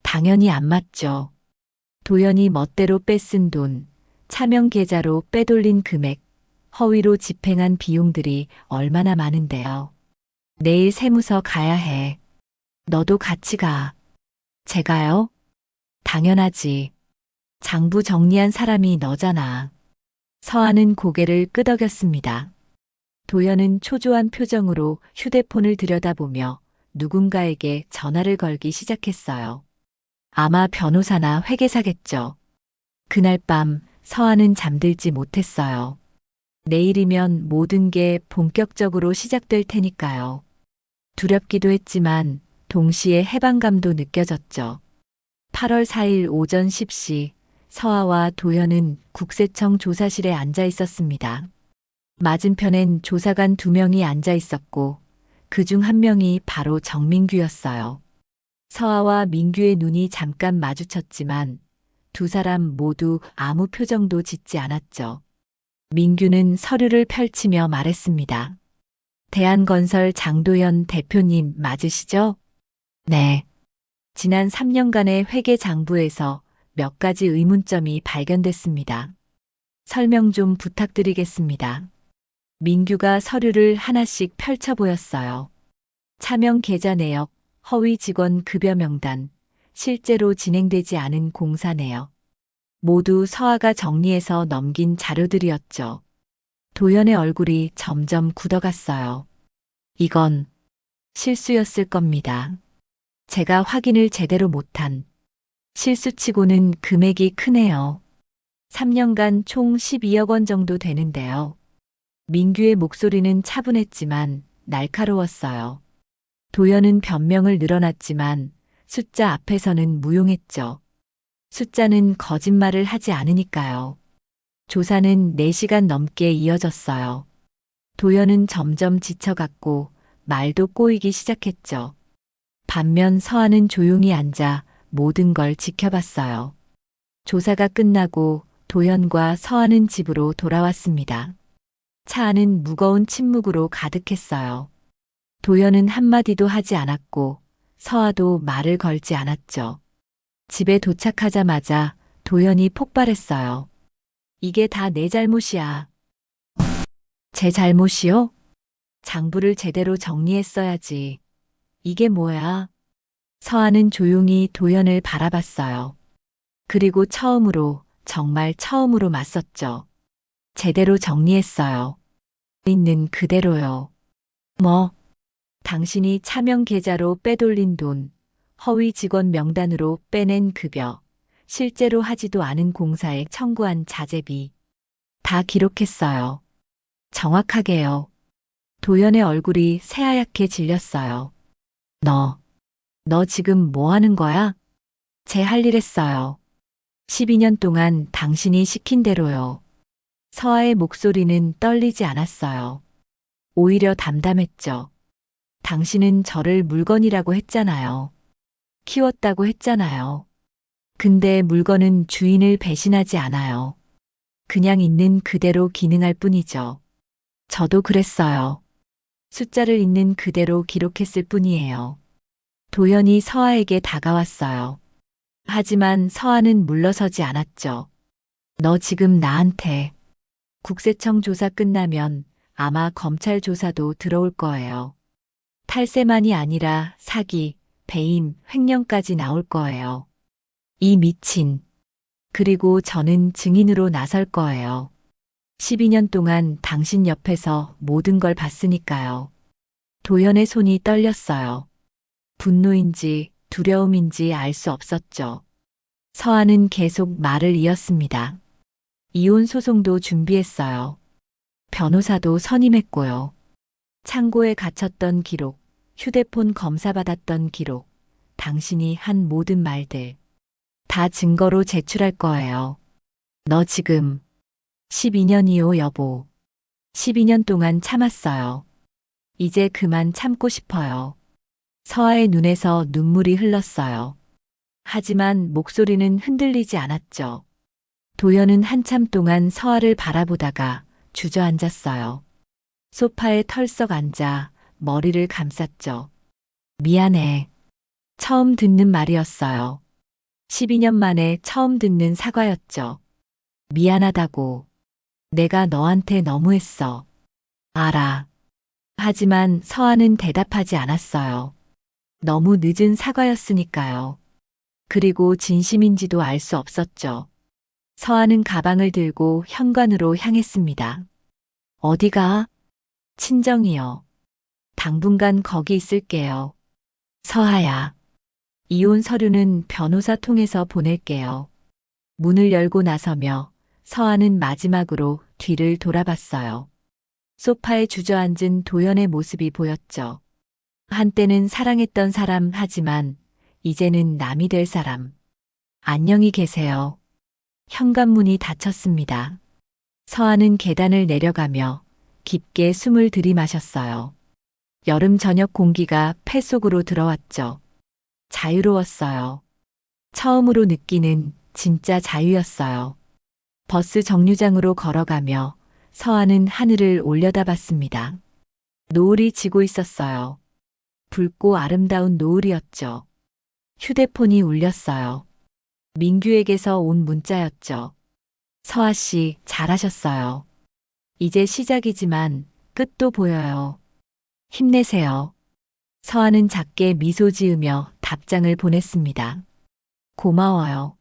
Speaker 1: 당연히 안 맞죠. 도연이 멋대로 뺏은 돈, 차명 계좌로 빼돌린 금액, 허위로 집행한 비용들이 얼마나 많은데요. 내일 세무서 가야 해. 너도 같이 가. 제가요? 당연하지. 장부 정리한 사람이 너잖아. 서아는 고개를 끄덕였습니다. 도연은 초조한 표정으로 휴대폰을 들여다보며 누군가에게 전화를 걸기 시작했어요. 아마 변호사나 회계사겠죠. 그날 밤 서아는 잠들지 못했어요. 내일이면 모든 게 본격적으로 시작될 테니까요. 두렵기도 했지만 동시에 해방감도 느껴졌죠. 8월 4일 오전 10시 서아와 도연은 국세청 조사실에 앉아 있었습니다. 맞은편엔 조사관 2명이 앉아 있었고 그중 한 명이 바로 정민규였어요. 서아와 민규의 눈이 잠깐 마주쳤지만 두 사람 모두 아무 표정도 짓지 않았죠. 민규는 서류를 펼치며 말했습니다. 대한건설 장도연 대표님 맞으시죠? 네. 지난 3년간의 회계 장부에서 몇 가지 의문점이 발견됐습니다. 설명 좀 부탁드리겠습니다. 민규가 서류를 하나씩 펼쳐 보였어요. 차명 계좌 내역, 허위 직원 급여 명단, 실제로 진행되지 않은 공사 내역. 모두 서아가 정리해서 넘긴 자료들이었죠. 도연의 얼굴이 점점 굳어갔어요. 이건 실수였을 겁니다. 제가 확인을 제대로 못한 실수치고는 금액이 크네요. 3년간 총 12억 원 정도 되는데요. 민규의 목소리는 차분했지만 날카로웠어요. 도연은 변명을 늘어놨지만 숫자 앞에서는 무용했죠. 숫자는 거짓말을 하지 않으니까요. 조사는 4시간 넘게 이어졌어요. 도연은 점점 지쳐갔고 말도 꼬이기 시작했죠. 반면 서아는 조용히 앉아 모든 걸 지켜봤어요. 조사가 끝나고 도연과 서아는 집으로 돌아왔습니다. 차 안은 무거운 침묵으로 가득했어요. 도연은 한마디도 하지 않았고 서아도 말을 걸지 않았죠. 집에 도착하자마자 도연이 폭발했어요. 이게 다 내 잘못이야. 제 잘못이요? 장부를 제대로 정리했어야지. 이게 뭐야? 서아는 조용히 도연을 바라봤어요. 그리고 처음으로, 정말 처음으로 맞섰죠. 제대로 정리했어요. 있는 그대로요. 뭐, 당신이 차명 계좌로 빼돌린 돈, 허위 직원 명단으로 빼낸 급여, 실제로 하지도 않은 공사에 청구한 자재비. 다 기록했어요. 정확하게요. 도연의 얼굴이 새하얗게 질렸어요. 너 지금 뭐 하는 거야? 제 할 일 했어요. 12년 동안 당신이 시킨 대로요. 서아의 목소리는 떨리지 않았어요. 오히려 담담했죠. 당신은 저를 물건이라고 했잖아요. 키웠다고 했잖아요. 근데 물건은 주인을 배신하지 않아요. 그냥 있는 그대로 기능할 뿐이죠. 저도 그랬어요. 숫자를 있는 그대로 기록했을 뿐이에요. 도연이 서아에게 다가왔어요. 하지만 서아는 물러서지 않았죠. 너 지금 나한테 국세청 조사 끝나면 아마 검찰 조사도 들어올 거예요. 탈세만이 아니라 사기, 배임, 횡령까지 나올 거예요. 이 미친. 그리고 저는 증인으로 나설 거예요. 12년 동안 당신 옆에서 모든 걸 봤으니까요. 도연의 손이 떨렸어요. 분노인지 두려움인지 알 수 없었죠. 서아는 계속 말을 이었습니다. 이혼 소송도 준비했어요. 변호사도 선임했고요. 창고에 갇혔던 기록, 휴대폰 검사받았던 기록, 당신이 한 모든 말들 다 증거로 제출할 거예요. 너 지금 12년이요, 여보. 12년 동안 참았어요. 이제 그만 참고 싶어요. 서아의 눈에서 눈물이 흘렀어요. 하지만 목소리는 흔들리지 않았죠. 도연은 한참 동안 서아를 바라보다가 주저앉았어요. 소파에 털썩 앉아 머리를 감쌌죠. 미안해. 처음 듣는 말이었어요. 12년 만에 처음 듣는 사과였죠. 미안하다고. 내가 너한테 너무했어. 알아. 하지만 서아는 대답하지 않았어요. 너무 늦은 사과였으니까요. 그리고 진심인지도 알 수 없었죠. 서아는 가방을 들고 현관으로 향했습니다. 어디가? 친정이요. 당분간 거기 있을게요. 서아야. 이혼 서류는 변호사 통해서 보낼게요. 문을 열고 나서며 서아는 마지막으로 뒤를 돌아봤어요. 소파에 주저앉은 도연의 모습이 보였죠. 한때는 사랑했던 사람 하지만 이제는 남이 될 사람. 안녕히 계세요. 현관문이 닫혔습니다. 서아는 계단을 내려가며 깊게 숨을 들이마셨어요. 여름 저녁 공기가 폐 속으로 들어왔죠. 자유로웠어요. 처음으로 느끼는 진짜 자유였어요. 버스 정류장으로 걸어가며 서아는 하늘을 올려다봤습니다. 노을이 지고 있었어요. 붉고 아름다운 노을이었죠. 휴대폰이 울렸어요. 민규에게서 온 문자였죠. 서아 씨, 잘하셨어요. 이제 시작이지만 끝도 보여요. 힘내세요. 서아는 작게 미소 지으며 답장을 보냈습니다. 고마워요.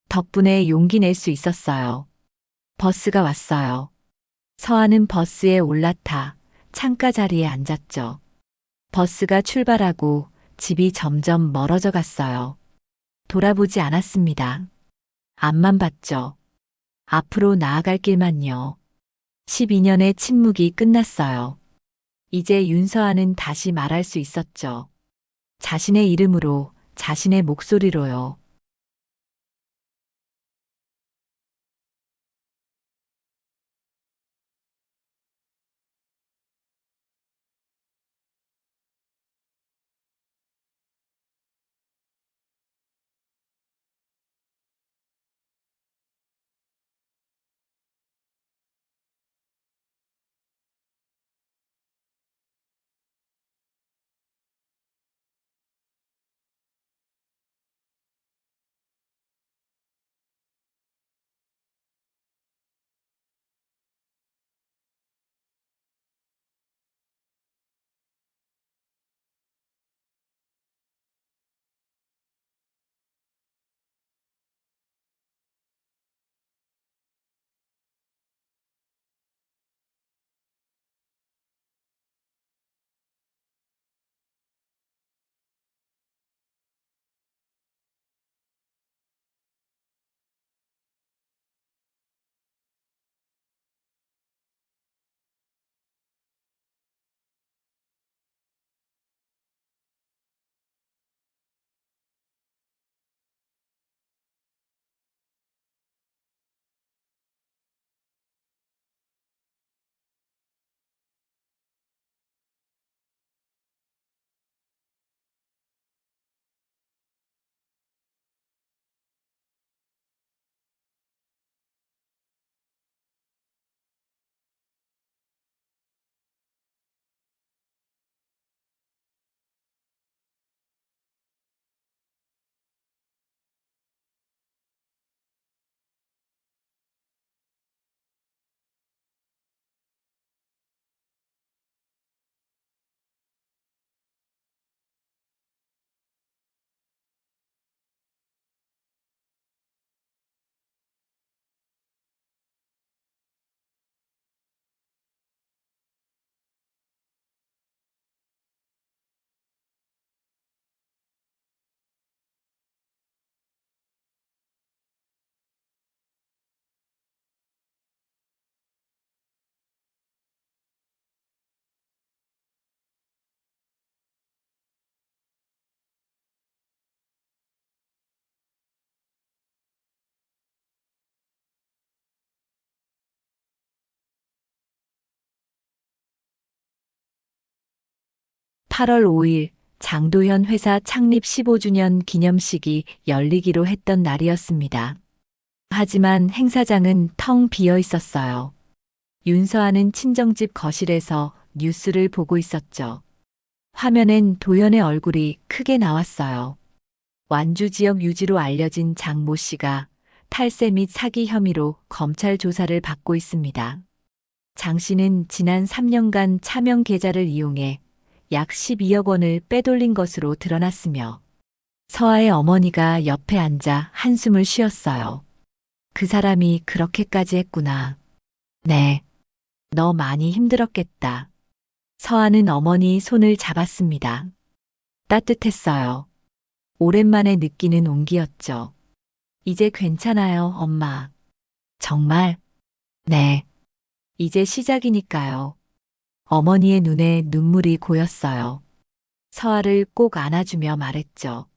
Speaker 1: 덕분에 용기 낼 수 있었어요. 버스가 왔어요. 서아는 버스에 올라타 창가 자리에 앉았죠. 버스가 출발하고 집이 점점 멀어져 갔어요. 돌아보지 않았습니다. 앞만 봤죠. 앞으로 나아갈 길만요. 12년의 침묵이 끝났어요. 이제 윤서아는 다시 말할 수 있었죠. 자신의 이름으로, 자신의 목소리로요. 8월 5일 장도현 회사 창립 15주년 기념식이 열리기로 했던 날이었습니다. 하지만 행사장은 텅 비어 있었어요. 윤서아는 친정집 거실에서 뉴스를 보고 있었죠. 화면엔 도현의 얼굴이 크게 나왔어요. 완주 지역 유지로 알려진 장 모 씨가 탈세 및 사기 혐의로 검찰 조사를 받고 있습니다. 장 씨는 지난 3년간 차명 계좌를 이용해 약 12억 원을 빼돌린 것으로 드러났으며 서아의 어머니가 옆에 앉아 한숨을 쉬었어요. 그 사람이 그렇게까지 했구나. 네. 너 많이 힘들었겠다. 서아는 어머니 손을 잡았습니다. 따뜻했어요. 오랜만에 느끼는 온기였죠. 이제 괜찮아요, 엄마. 정말? 네. 이제 시작이니까요. 어머니의 눈에 눈물이 고였어요. 서아를 꼭 안아주며 말했죠.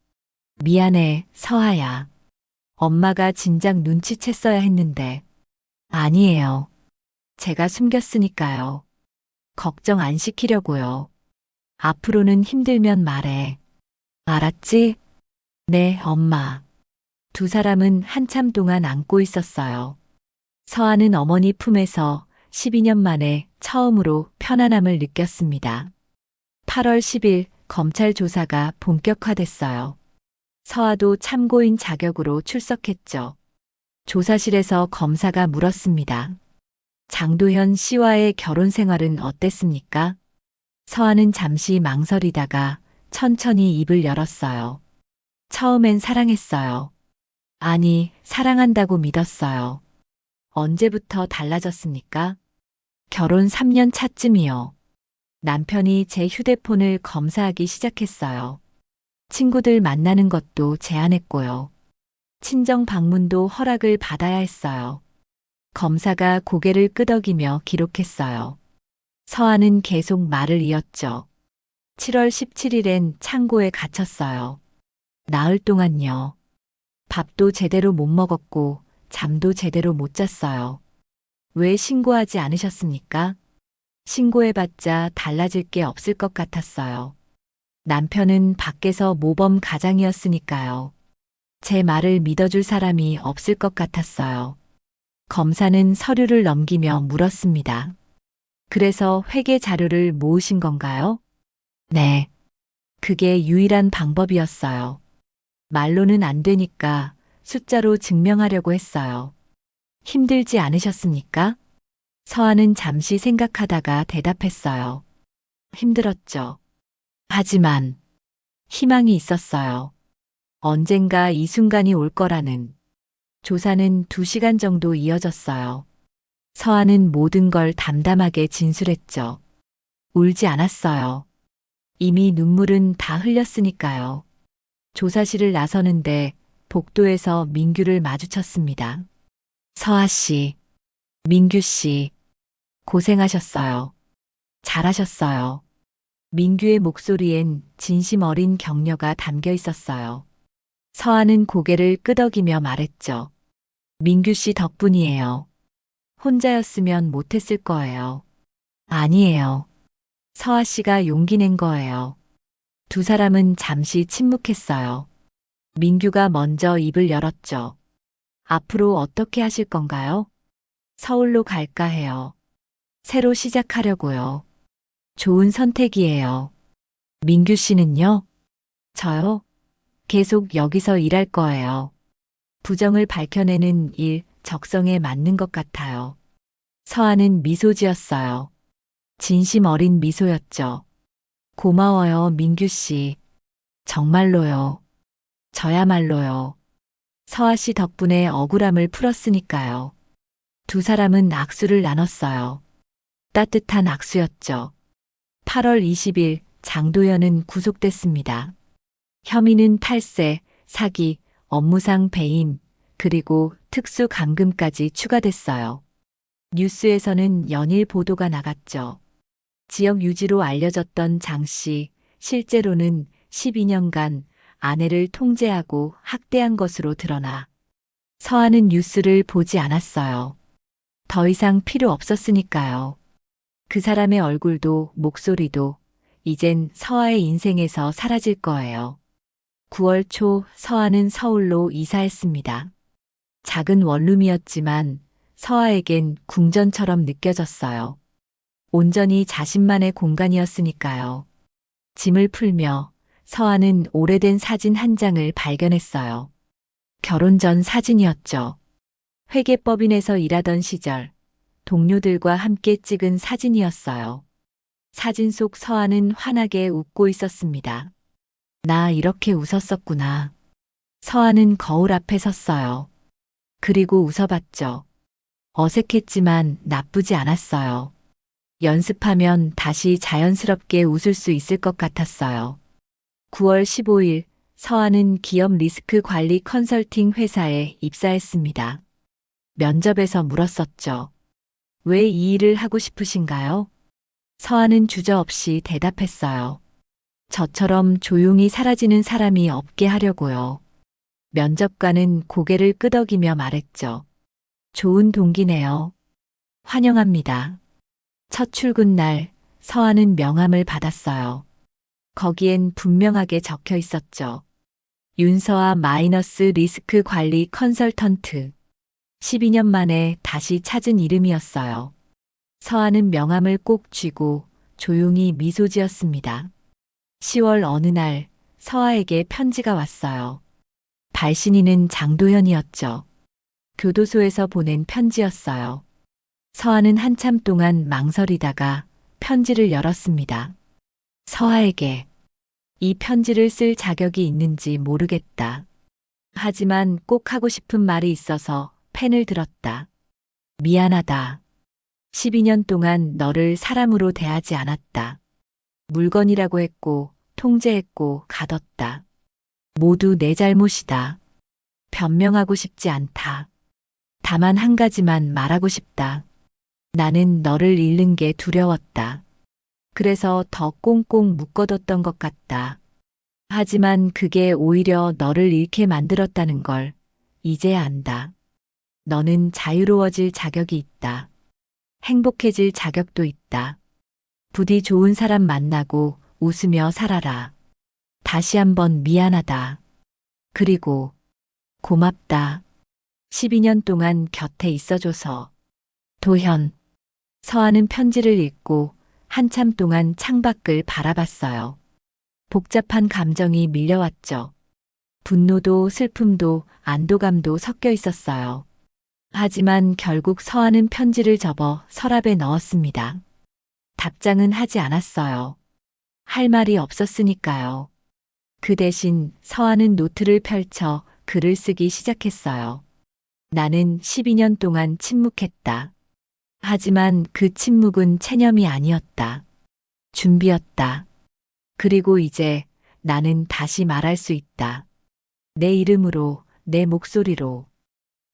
Speaker 1: 미안해, 서아야. 엄마가 진작 눈치챘어야 했는데. 아니에요. 제가 숨겼으니까요. 걱정 안 시키려고요. 앞으로는 힘들면 말해. 알았지? 네, 엄마. 두 사람은 한참 동안 안고 있었어요. 서아는 어머니 품에서 12년 만에 처음으로 편안함을 느꼈습니다. 8월 10일 검찰 조사가 본격화됐어요. 서아도 참고인 자격으로 출석했죠. 조사실에서 검사가 물었습니다. 장도현 씨와의 결혼 생활은 어땠습니까? 서아는 잠시 망설이다가 천천히 입을 열었어요. 처음엔 사랑했어요. 아니, 사랑한다고 믿었어요. 언제부터 달라졌습니까? 결혼 3년 차쯤이요. 남편이 제 휴대폰을 검사하기 시작했어요. 친구들 만나는 것도 제한했고요. 친정 방문도 허락을 받아야 했어요. 검사가 고개를 끄덕이며 기록했어요. 서아는 계속 말을 이었죠. 7월 17일엔 창고에 갇혔어요. 나흘 동안요. 밥도 제대로 못 먹었고 잠도 제대로 못 잤어요. 왜 신고하지 않으셨습니까? 신고해봤자 달라질 게 없을 것 같았어요. 남편은 밖에서 모범 가장이었으니까요. 제 말을 믿어줄 사람이 없을 것 같았어요. 검사는 서류를 넘기며 물었습니다. 그래서 회계 자료를 모으신 건가요? 네. 그게 유일한 방법이었어요. 말로는 안 되니까 숫자로 증명하려고 했어요. 힘들지 않으셨습니까? 서아는 잠시 생각하다가 대답했어요. 힘들었죠. 하지만 희망이 있었어요. 언젠가 이 순간이 올 거라는. 조사는 2시간 정도 이어졌어요. 서아는 모든 걸 담담하게 진술했죠. 울지 않았어요. 이미 눈물은 다 흘렸으니까요. 조사실을 나서는데 복도에서 민규를 마주쳤습니다. 서아 씨, 민규 씨, 고생하셨어요. 잘하셨어요. 민규의 목소리엔 진심 어린 격려가 담겨 있었어요. 서아는 고개를 끄덕이며 말했죠. 민규 씨 덕분이에요. 혼자였으면 못했을 거예요. 아니에요. 서아 씨가 용기 낸 거예요. 두 사람은 잠시 침묵했어요. 민규가 먼저 입을 열었죠. 앞으로 어떻게 하실 건가요? 서울로 갈까 해요. 새로 시작하려고요. 좋은 선택이에요. 민규 씨는요? 저요? 계속 여기서 일할 거예요. 부정을 밝혀내는 일 적성에 맞는 것 같아요. 서아는 미소 지었어요. 진심 어린 미소였죠. 고마워요, 민규 씨. 정말로요. 저야말로요. 서아 씨 덕분에 억울함을 풀었으니까요. 두 사람은 악수를 나눴어요. 따뜻한 악수였죠. 8월 20일 장도연은 구속됐습니다. 혐의는 탈세, 사기, 업무상 배임, 그리고 특수감금까지 추가됐어요. 뉴스에서는 연일 보도가 나갔죠. 지역 유지로 알려졌던 장 씨, 실제로는 12년간 아내를 통제하고 학대한 것으로 드러나 서아는 뉴스를 보지 않았어요. 더 이상 필요 없었으니까요. 그 사람의 얼굴도 목소리도 이젠 서아의 인생에서 사라질 거예요. 9월 초 서아는 서울로 이사했습니다. 작은 원룸이었지만 서아에겐 궁전처럼 느껴졌어요. 온전히 자신만의 공간이었으니까요. 짐을 풀며 서아는 오래된 사진 한 장을 발견했어요. 결혼 전 사진이었죠. 회계법인에서 일하던 시절 동료들과 함께 찍은 사진이었어요. 사진 속 서아는 환하게 웃고 있었습니다. 나 이렇게 웃었었구나. 서아는 거울 앞에 섰어요. 그리고 웃어봤죠. 어색했지만 나쁘지 않았어요. 연습하면 다시 자연스럽게 웃을 수 있을 것 같았어요. 9월 15일 서아는 기업 리스크 관리 컨설팅 회사에 입사했습니다. 면접에서 물었었죠. 왜 이 일을 하고 싶으신가요? 서아는 주저없이 대답했어요. 저처럼 조용히 사라지는 사람이 없게 하려고요. 면접관은 고개를 끄덕이며 말했죠. 좋은 동기네요. 환영합니다. 첫 출근 날 서아는 명함을 받았어요. 거기엔 분명하게 적혀 있었죠. 윤서아 마이너스 리스크 관리 컨설턴트. 12년 만에 다시 찾은 이름이었어요. 서아는 명함을 꼭 쥐고 조용히 미소 지었습니다. 10월 어느 날 서아에게 편지가 왔어요. 발신인은 장도연이었죠. 교도소에서 보낸 편지였어요. 서아는 한참 동안 망설이다가 편지를 열었습니다. 서아에게 이 편지를 쓸 자격이 있는지 모르겠다. 하지만 꼭 하고 싶은 말이 있어서 펜을 들었다. 미안하다. 12년 동안 너를 사람으로 대하지 않았다. 물건이라고 했고, 통제했고, 가뒀다. 모두 내 잘못이다. 변명하고 싶지 않다. 다만 한 가지만 말하고 싶다. 나는 너를 잃는 게 두려웠다. 그래서 더 꽁꽁 묶어뒀던 것 같다. 하지만 그게 오히려 너를 잃게 만들었다는 걸 이제야 안다. 너는 자유로워질 자격이 있다. 행복해질 자격도 있다. 부디 좋은 사람 만나고 웃으며 살아라. 다시 한번 미안하다. 그리고 고맙다. 12년 동안 곁에 있어줘서. 도현. 서아는 편지를 읽고 한참 동안 창밖을 바라봤어요. 복잡한 감정이 밀려왔죠. 분노도 슬픔도 안도감도 섞여 있었어요. 하지만 결국 서아는 편지를 접어 서랍에 넣었습니다. 답장은 하지 않았어요. 할 말이 없었으니까요. 그 대신 서아는 노트를 펼쳐 글을 쓰기 시작했어요. 나는 12년 동안 침묵했다. 하지만 그 침묵은 체념이 아니었다. 준비였다. 그리고 이제 나는 다시 말할 수 있다. 내 이름으로, 내 목소리로.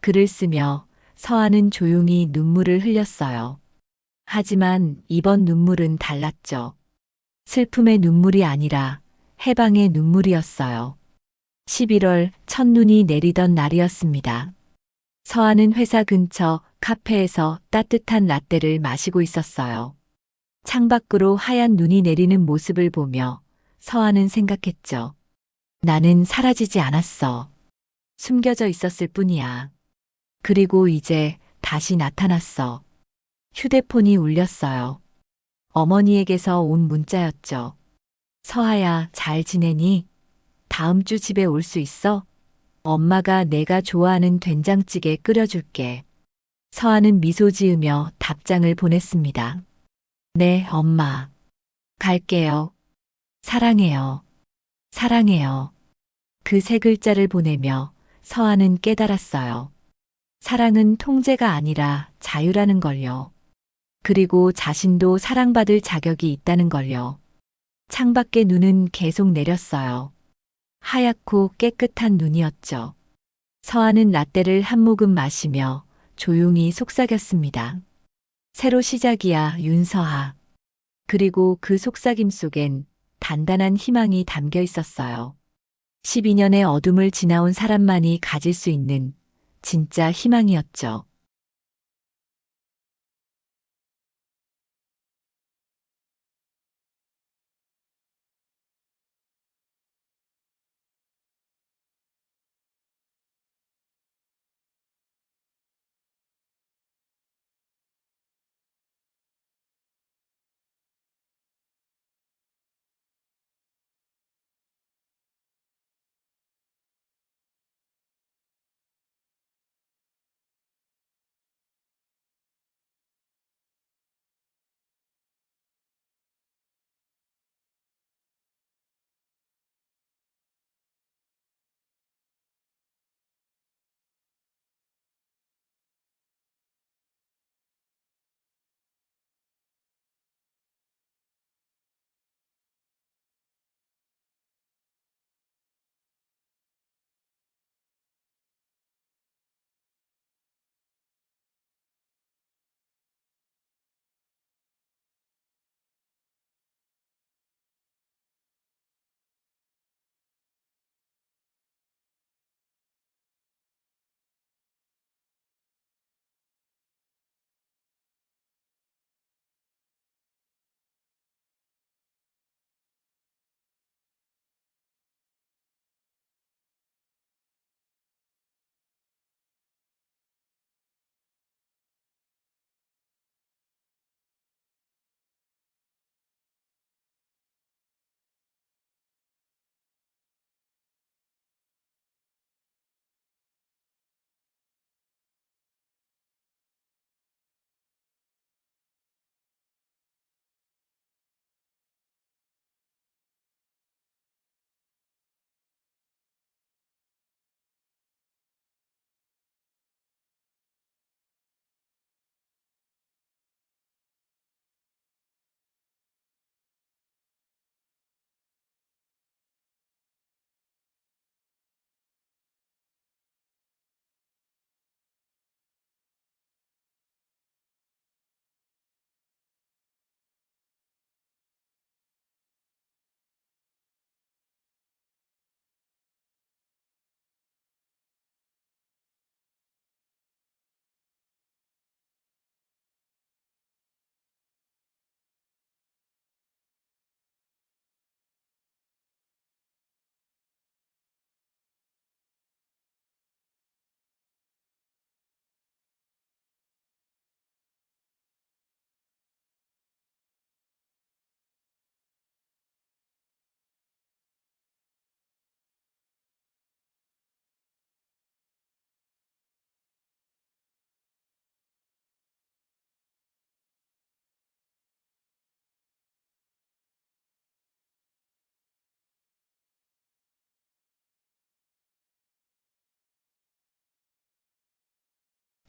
Speaker 1: 글을 쓰며 서아는 조용히 눈물을 흘렸어요. 하지만 이번 눈물은 달랐죠. 슬픔의 눈물이 아니라 해방의 눈물이었어요. 11월 첫눈이 내리던 날이었습니다. 서아는 회사 근처 카페에서 따뜻한 라떼를 마시고 있었어요. 창밖으로 하얀 눈이 내리는 모습을 보며 서아는 생각했죠. 나는 사라지지 않았어. 숨겨져 있었을 뿐이야. 그리고 이제 다시 나타났어. 휴대폰이 울렸어요. 어머니에게서 온 문자였죠. 서아야, 잘 지내니? 다음 주 집에 올 수 있어? 엄마가 내가 좋아하는 된장찌개 끓여줄게. 서아는 미소 지으며 답장을 보냈습니다. 네, 엄마. 갈게요. 사랑해요. 사랑해요. 그 세 글자를 보내며 서아는 깨달았어요. 사랑은 통제가 아니라 자유라는 걸요. 그리고 자신도 사랑받을 자격이 있다는 걸요. 창밖의 눈은 계속 내렸어요. 하얗고 깨끗한 눈이었죠. 서아는 라떼를 한 모금 마시며 조용히 속삭였습니다. 새로 시작이야, 윤서아. 그리고 그 속삭임 속엔 단단한 희망이 담겨 있었어요. 12년의 어둠을 지나온 사람만이 가질 수 있는 진짜 희망이었죠.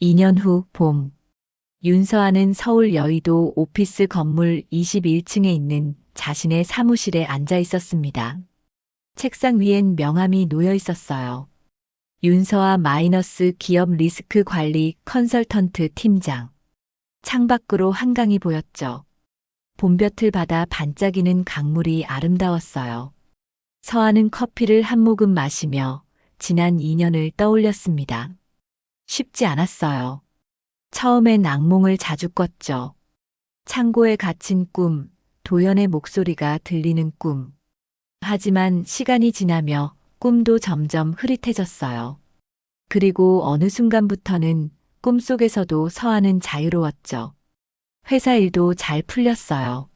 Speaker 1: 2년 후 봄. 윤서아는 서울 여의도 오피스 건물 21층에 있는 자신의 사무실에 앉아 있었습니다. 책상 위엔 명함이 놓여 있었어요. 윤서아 마이너스 기업 리스크 관리 컨설턴트 팀장. 창밖으로 한강이 보였죠. 봄볕을 받아 반짝이는 강물이 아름다웠어요. 서아는 커피를 한 모금 마시며 지난 2년을 떠올렸습니다. 쉽지 않았어요. 처음엔 악몽을 자주 꿨죠. 창고에 갇힌 꿈, 도연의 목소리가 들리는 꿈. 하지만 시간이 지나며 꿈도 점점 흐릿해졌어요. 그리고 어느 순간부터는 꿈속에서도 서아는 자유로웠죠. 회사 일도 잘 풀렸어요.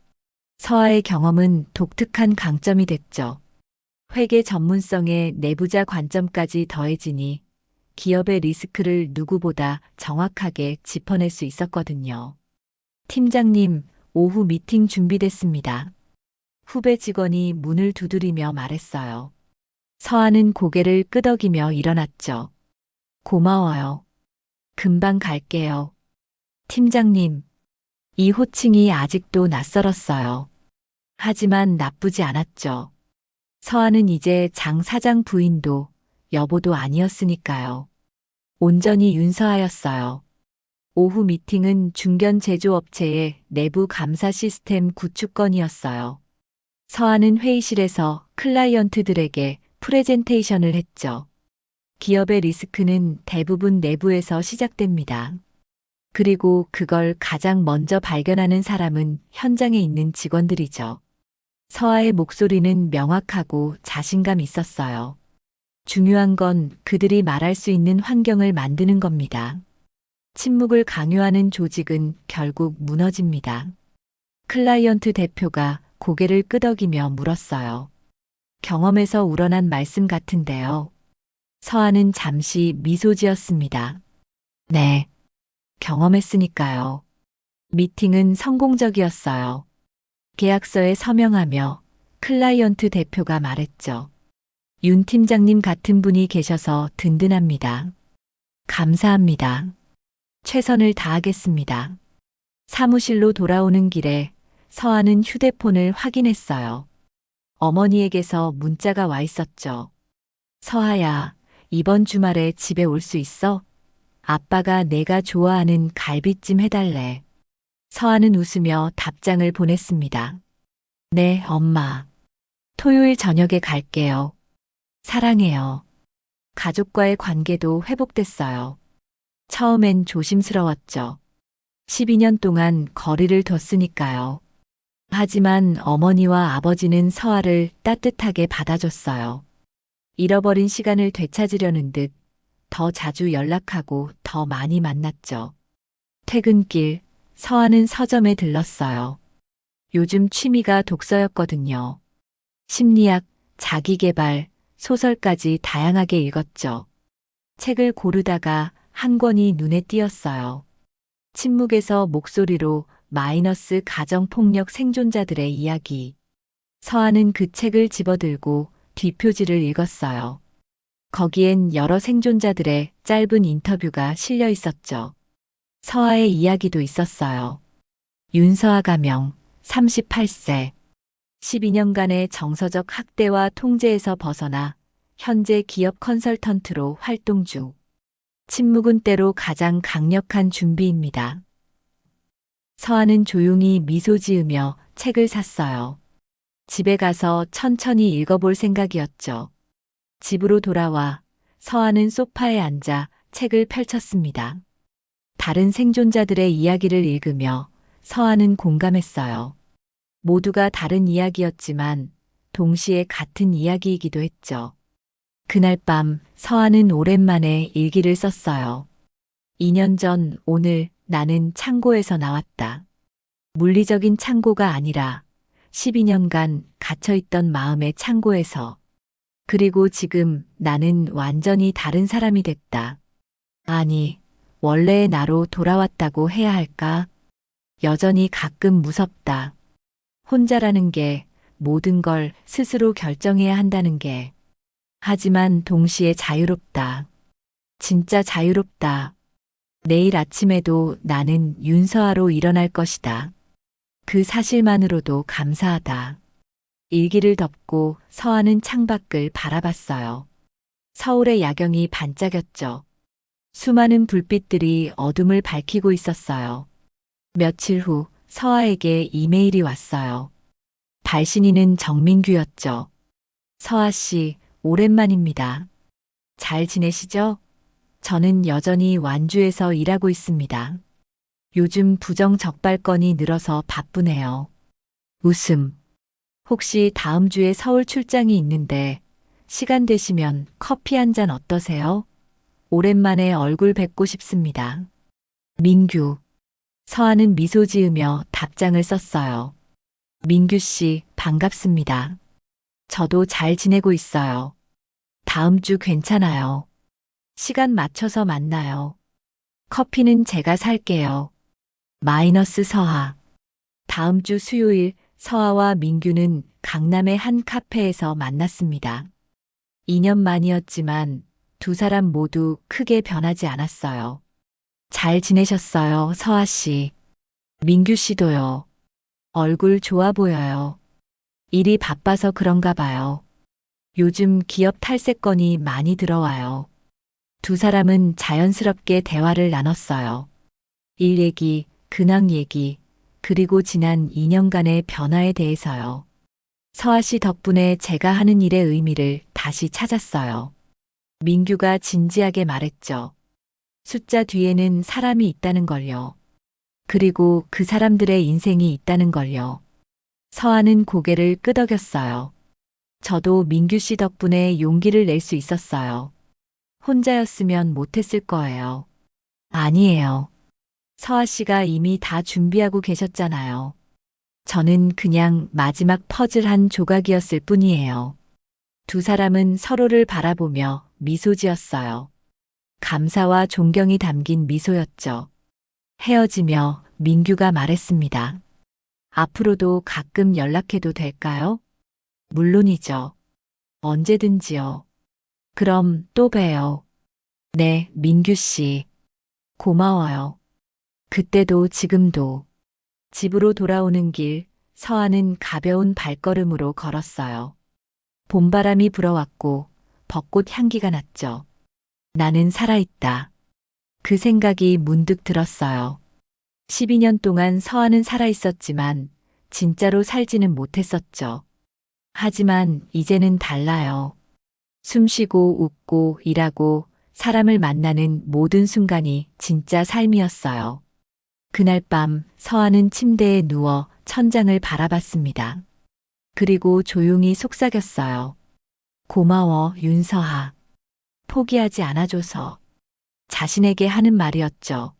Speaker 1: 서아의 경험은 독특한 강점이 됐죠. 회계 전문성에 내부자 관점까지 더해지니 기업의 리스크를 누구보다 정확하게 짚어낼 수 있었거든요. 팀장님, 오후 미팅 준비됐습니다. 후배 직원이 문을 두드리며 말했어요. 서아는 고개를 끄덕이며 일어났죠. 고마워요. 금방 갈게요. 팀장님, 이 호칭이 아직도 낯설었어요. 하지만 나쁘지 않았죠. 서아는 이제 장 사장 부인도 여보도 아니었으니까요. 온전히 윤서아였어요. 오후 미팅은 중견 제조업체의 내부 감사 시스템 구축 건이었어요. 서아는 회의실에서 클라이언트들에게 프레젠테이션을 했죠. 기업의 리스크는 대부분 내부에서 시작됩니다. 그리고 그걸 가장 먼저 발견하는 사람은 현장에 있는 직원들이죠. 서아의 목소리는 명확하고 자신감 있었어요. 중요한 건 그들이 말할 수 있는 환경을 만드는 겁니다. 침묵을 강요하는 조직은 결국 무너집니다. 클라이언트 대표가 고개를 끄덕이며 물었어요. 경험에서 우러난 말씀 같은데요. 서아는 잠시 미소 지었습니다. 네, 경험했으니까요. 미팅은 성공적이었어요. 계약서에 서명하며 클라이언트 대표가 말했죠. 윤 팀장님 같은 분이 계셔서 든든합니다. 감사합니다. 최선을 다하겠습니다. 사무실로 돌아오는 길에 서아는 휴대폰을 확인했어요. 어머니에게서 문자가 와 있었죠. 서아야, 이번 주말에 집에 올 수 있어? 아빠가 내가 좋아하는 갈비찜 해달래. 서아는 웃으며 답장을 보냈습니다. 네, 엄마. 토요일 저녁에 갈게요. 사랑해요. 가족과의 관계도 회복됐어요. 처음엔 조심스러웠죠. 12년 동안 거리를 뒀으니까요. 하지만 어머니와 아버지는 서아를 따뜻하게 받아줬어요. 잃어버린 시간을 되찾으려는 듯 더 자주 연락하고 더 많이 만났죠. 퇴근길, 서아는 서점에 들렀어요. 요즘 취미가 독서였거든요. 심리학, 자기계발, 소설까지 다양하게 읽었죠. 책을 고르다가 한 권이 눈에 띄었어요. 침묵에서 목소리로 마이너스 가정폭력 생존자들의 이야기. 서아는 그 책을 집어들고 뒷표지를 읽었어요. 거기엔 여러 생존자들의 짧은 인터뷰가 실려 있었죠. 서아의 이야기도 있었어요. 윤서아 가명, 38세. 12년간의 정서적 학대와 통제에서 벗어나 현재 기업 컨설턴트로 활동 중. 침묵은 때로 가장 강력한 준비입니다. 서아는 조용히 미소 지으며 책을 샀어요. 집에 가서 천천히 읽어볼 생각이었죠. 집으로 돌아와 서아는 소파에 앉아 책을 펼쳤습니다. 다른 생존자들의 이야기를 읽으며 서아는 공감했어요. 모두가 다른 이야기였지만 동시에 같은 이야기이기도 했죠. 그날 밤 서아는 오랜만에 일기를 썼어요. 2년 전 오늘 나는 창고에서 나왔다. 물리적인 창고가 아니라 12년간 갇혀있던 마음의 창고에서. 그리고 지금 나는 완전히 다른 사람이 됐다. 아니, 원래의 나로 돌아왔다고 해야 할까? 여전히 가끔 무섭다. 혼자라는 게 모든 걸 스스로 결정해야 한다는 게. 하지만 동시에 자유롭다. 진짜 자유롭다. 내일 아침에도 나는 윤서아로 일어날 것이다. 그 사실만으로도 감사하다. 일기를 덮고 서아는 창밖을 바라봤어요. 서울의 야경이 반짝였죠. 수많은 불빛들이 어둠을 밝히고 있었어요. 며칠 후 서아에게 이메일이 왔어요. 발신인은 정민규였죠. 서아 씨, 오랜만입니다. 잘 지내시죠? 저는 여전히 완주에서 일하고 있습니다. 요즘 부정 적발건이 늘어서 바쁘네요. 웃음. 혹시 다음 주에 서울 출장이 있는데 시간 되시면 커피 한 잔 어떠세요? 오랜만에 얼굴 뵙고 싶습니다. 민규. 서아는 미소 지으며 답장을 썼어요. 민규 씨, 반갑습니다. 저도 잘 지내고 있어요. 다음 주 괜찮아요. 시간 맞춰서 만나요. 커피는 제가 살게요. 마이너스 서아. 다음 주 수요일 서아와 민규는 강남의 한 카페에서 만났습니다. 2년 만이었지만 두 사람 모두 크게 변하지 않았어요. 잘 지내셨어요, 서아 씨. 민규 씨도요. 얼굴 좋아 보여요. 일이 바빠서 그런가 봐요. 요즘 기업 탈세 건이 많이 들어와요. 두 사람은 자연스럽게 대화를 나눴어요. 일 얘기, 근황 얘기, 그리고 지난 2년간의 변화에 대해서요. 서아 씨 덕분에 제가 하는 일의 의미를 다시 찾았어요. 민규가 진지하게 말했죠. 숫자 뒤에는 사람이 있다는 걸요. 그리고 그 사람들의 인생이 있다는 걸요. 서아는 고개를 끄덕였어요. 저도 민규 씨 덕분에 용기를 낼 수 있었어요. 혼자였으면 못했을 거예요. 아니에요. 서아 씨가 이미 다 준비하고 계셨잖아요. 저는 그냥 마지막 퍼즐 한 조각이었을 뿐이에요. 두 사람은 서로를 바라보며 미소 지었어요. 감사와 존경이 담긴 미소였죠. 헤어지며 민규가 말했습니다. 앞으로도 가끔 연락해도 될까요? 물론이죠. 언제든지요. 그럼 또 봬요. 네, 민규 씨. 고마워요. 그때도 지금도. 집으로 돌아오는 길, 서아는 가벼운 발걸음으로 걸었어요. 봄바람이 불어왔고 벚꽃 향기가 났죠. 나는 살아있다. 그 생각이 문득 들었어요. 12년 동안 서아는 살아있었지만 진짜로 살지는 못했었죠. 하지만 이제는 달라요. 숨쉬고 웃고 일하고 사람을 만나는 모든 순간이 진짜 삶이었어요. 그날 밤 서아는 침대에 누워 천장을 바라봤습니다. 그리고 조용히 속삭였어요. 고마워, 윤서아. 포기하지 않아줘서. 자신에게 하는 말이었죠.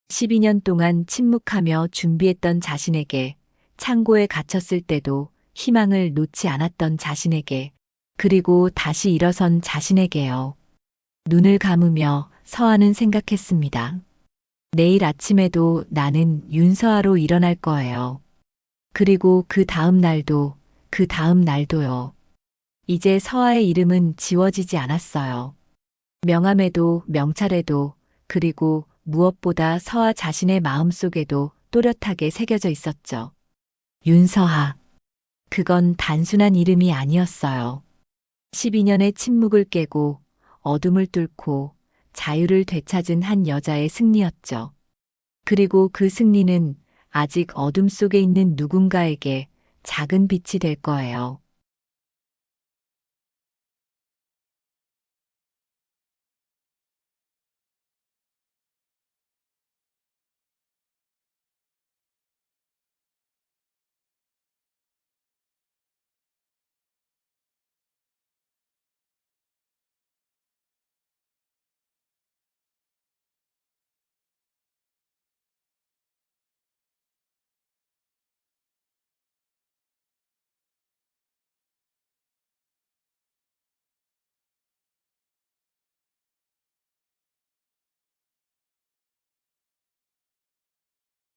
Speaker 1: 12년 동안 침묵하며 준비했던 자신에게, 창고에 갇혔을 때도 희망을 놓지 않았던 자신에게, 그리고 다시 일어선 자신에게요. 눈을 감으며 서아는 생각했습니다. 내일 아침에도 나는 윤서아로 일어날 거예요. 그리고 그 다음 날도, 그 다음 날도요. 이제 서아의 이름은 지워지지 않았어요. 명함에도 명찰에도 그리고 무엇보다 서아 자신의 마음속에도 또렷하게 새겨져 있었죠. 윤서아. 그건 단순한 이름이 아니었어요. 12년의 침묵을 깨고 어둠을 뚫고 자유를 되찾은 한 여자의 승리였죠. 그리고 그 승리는 아직 어둠 속에 있는 누군가에게 작은 빛이 될 거예요.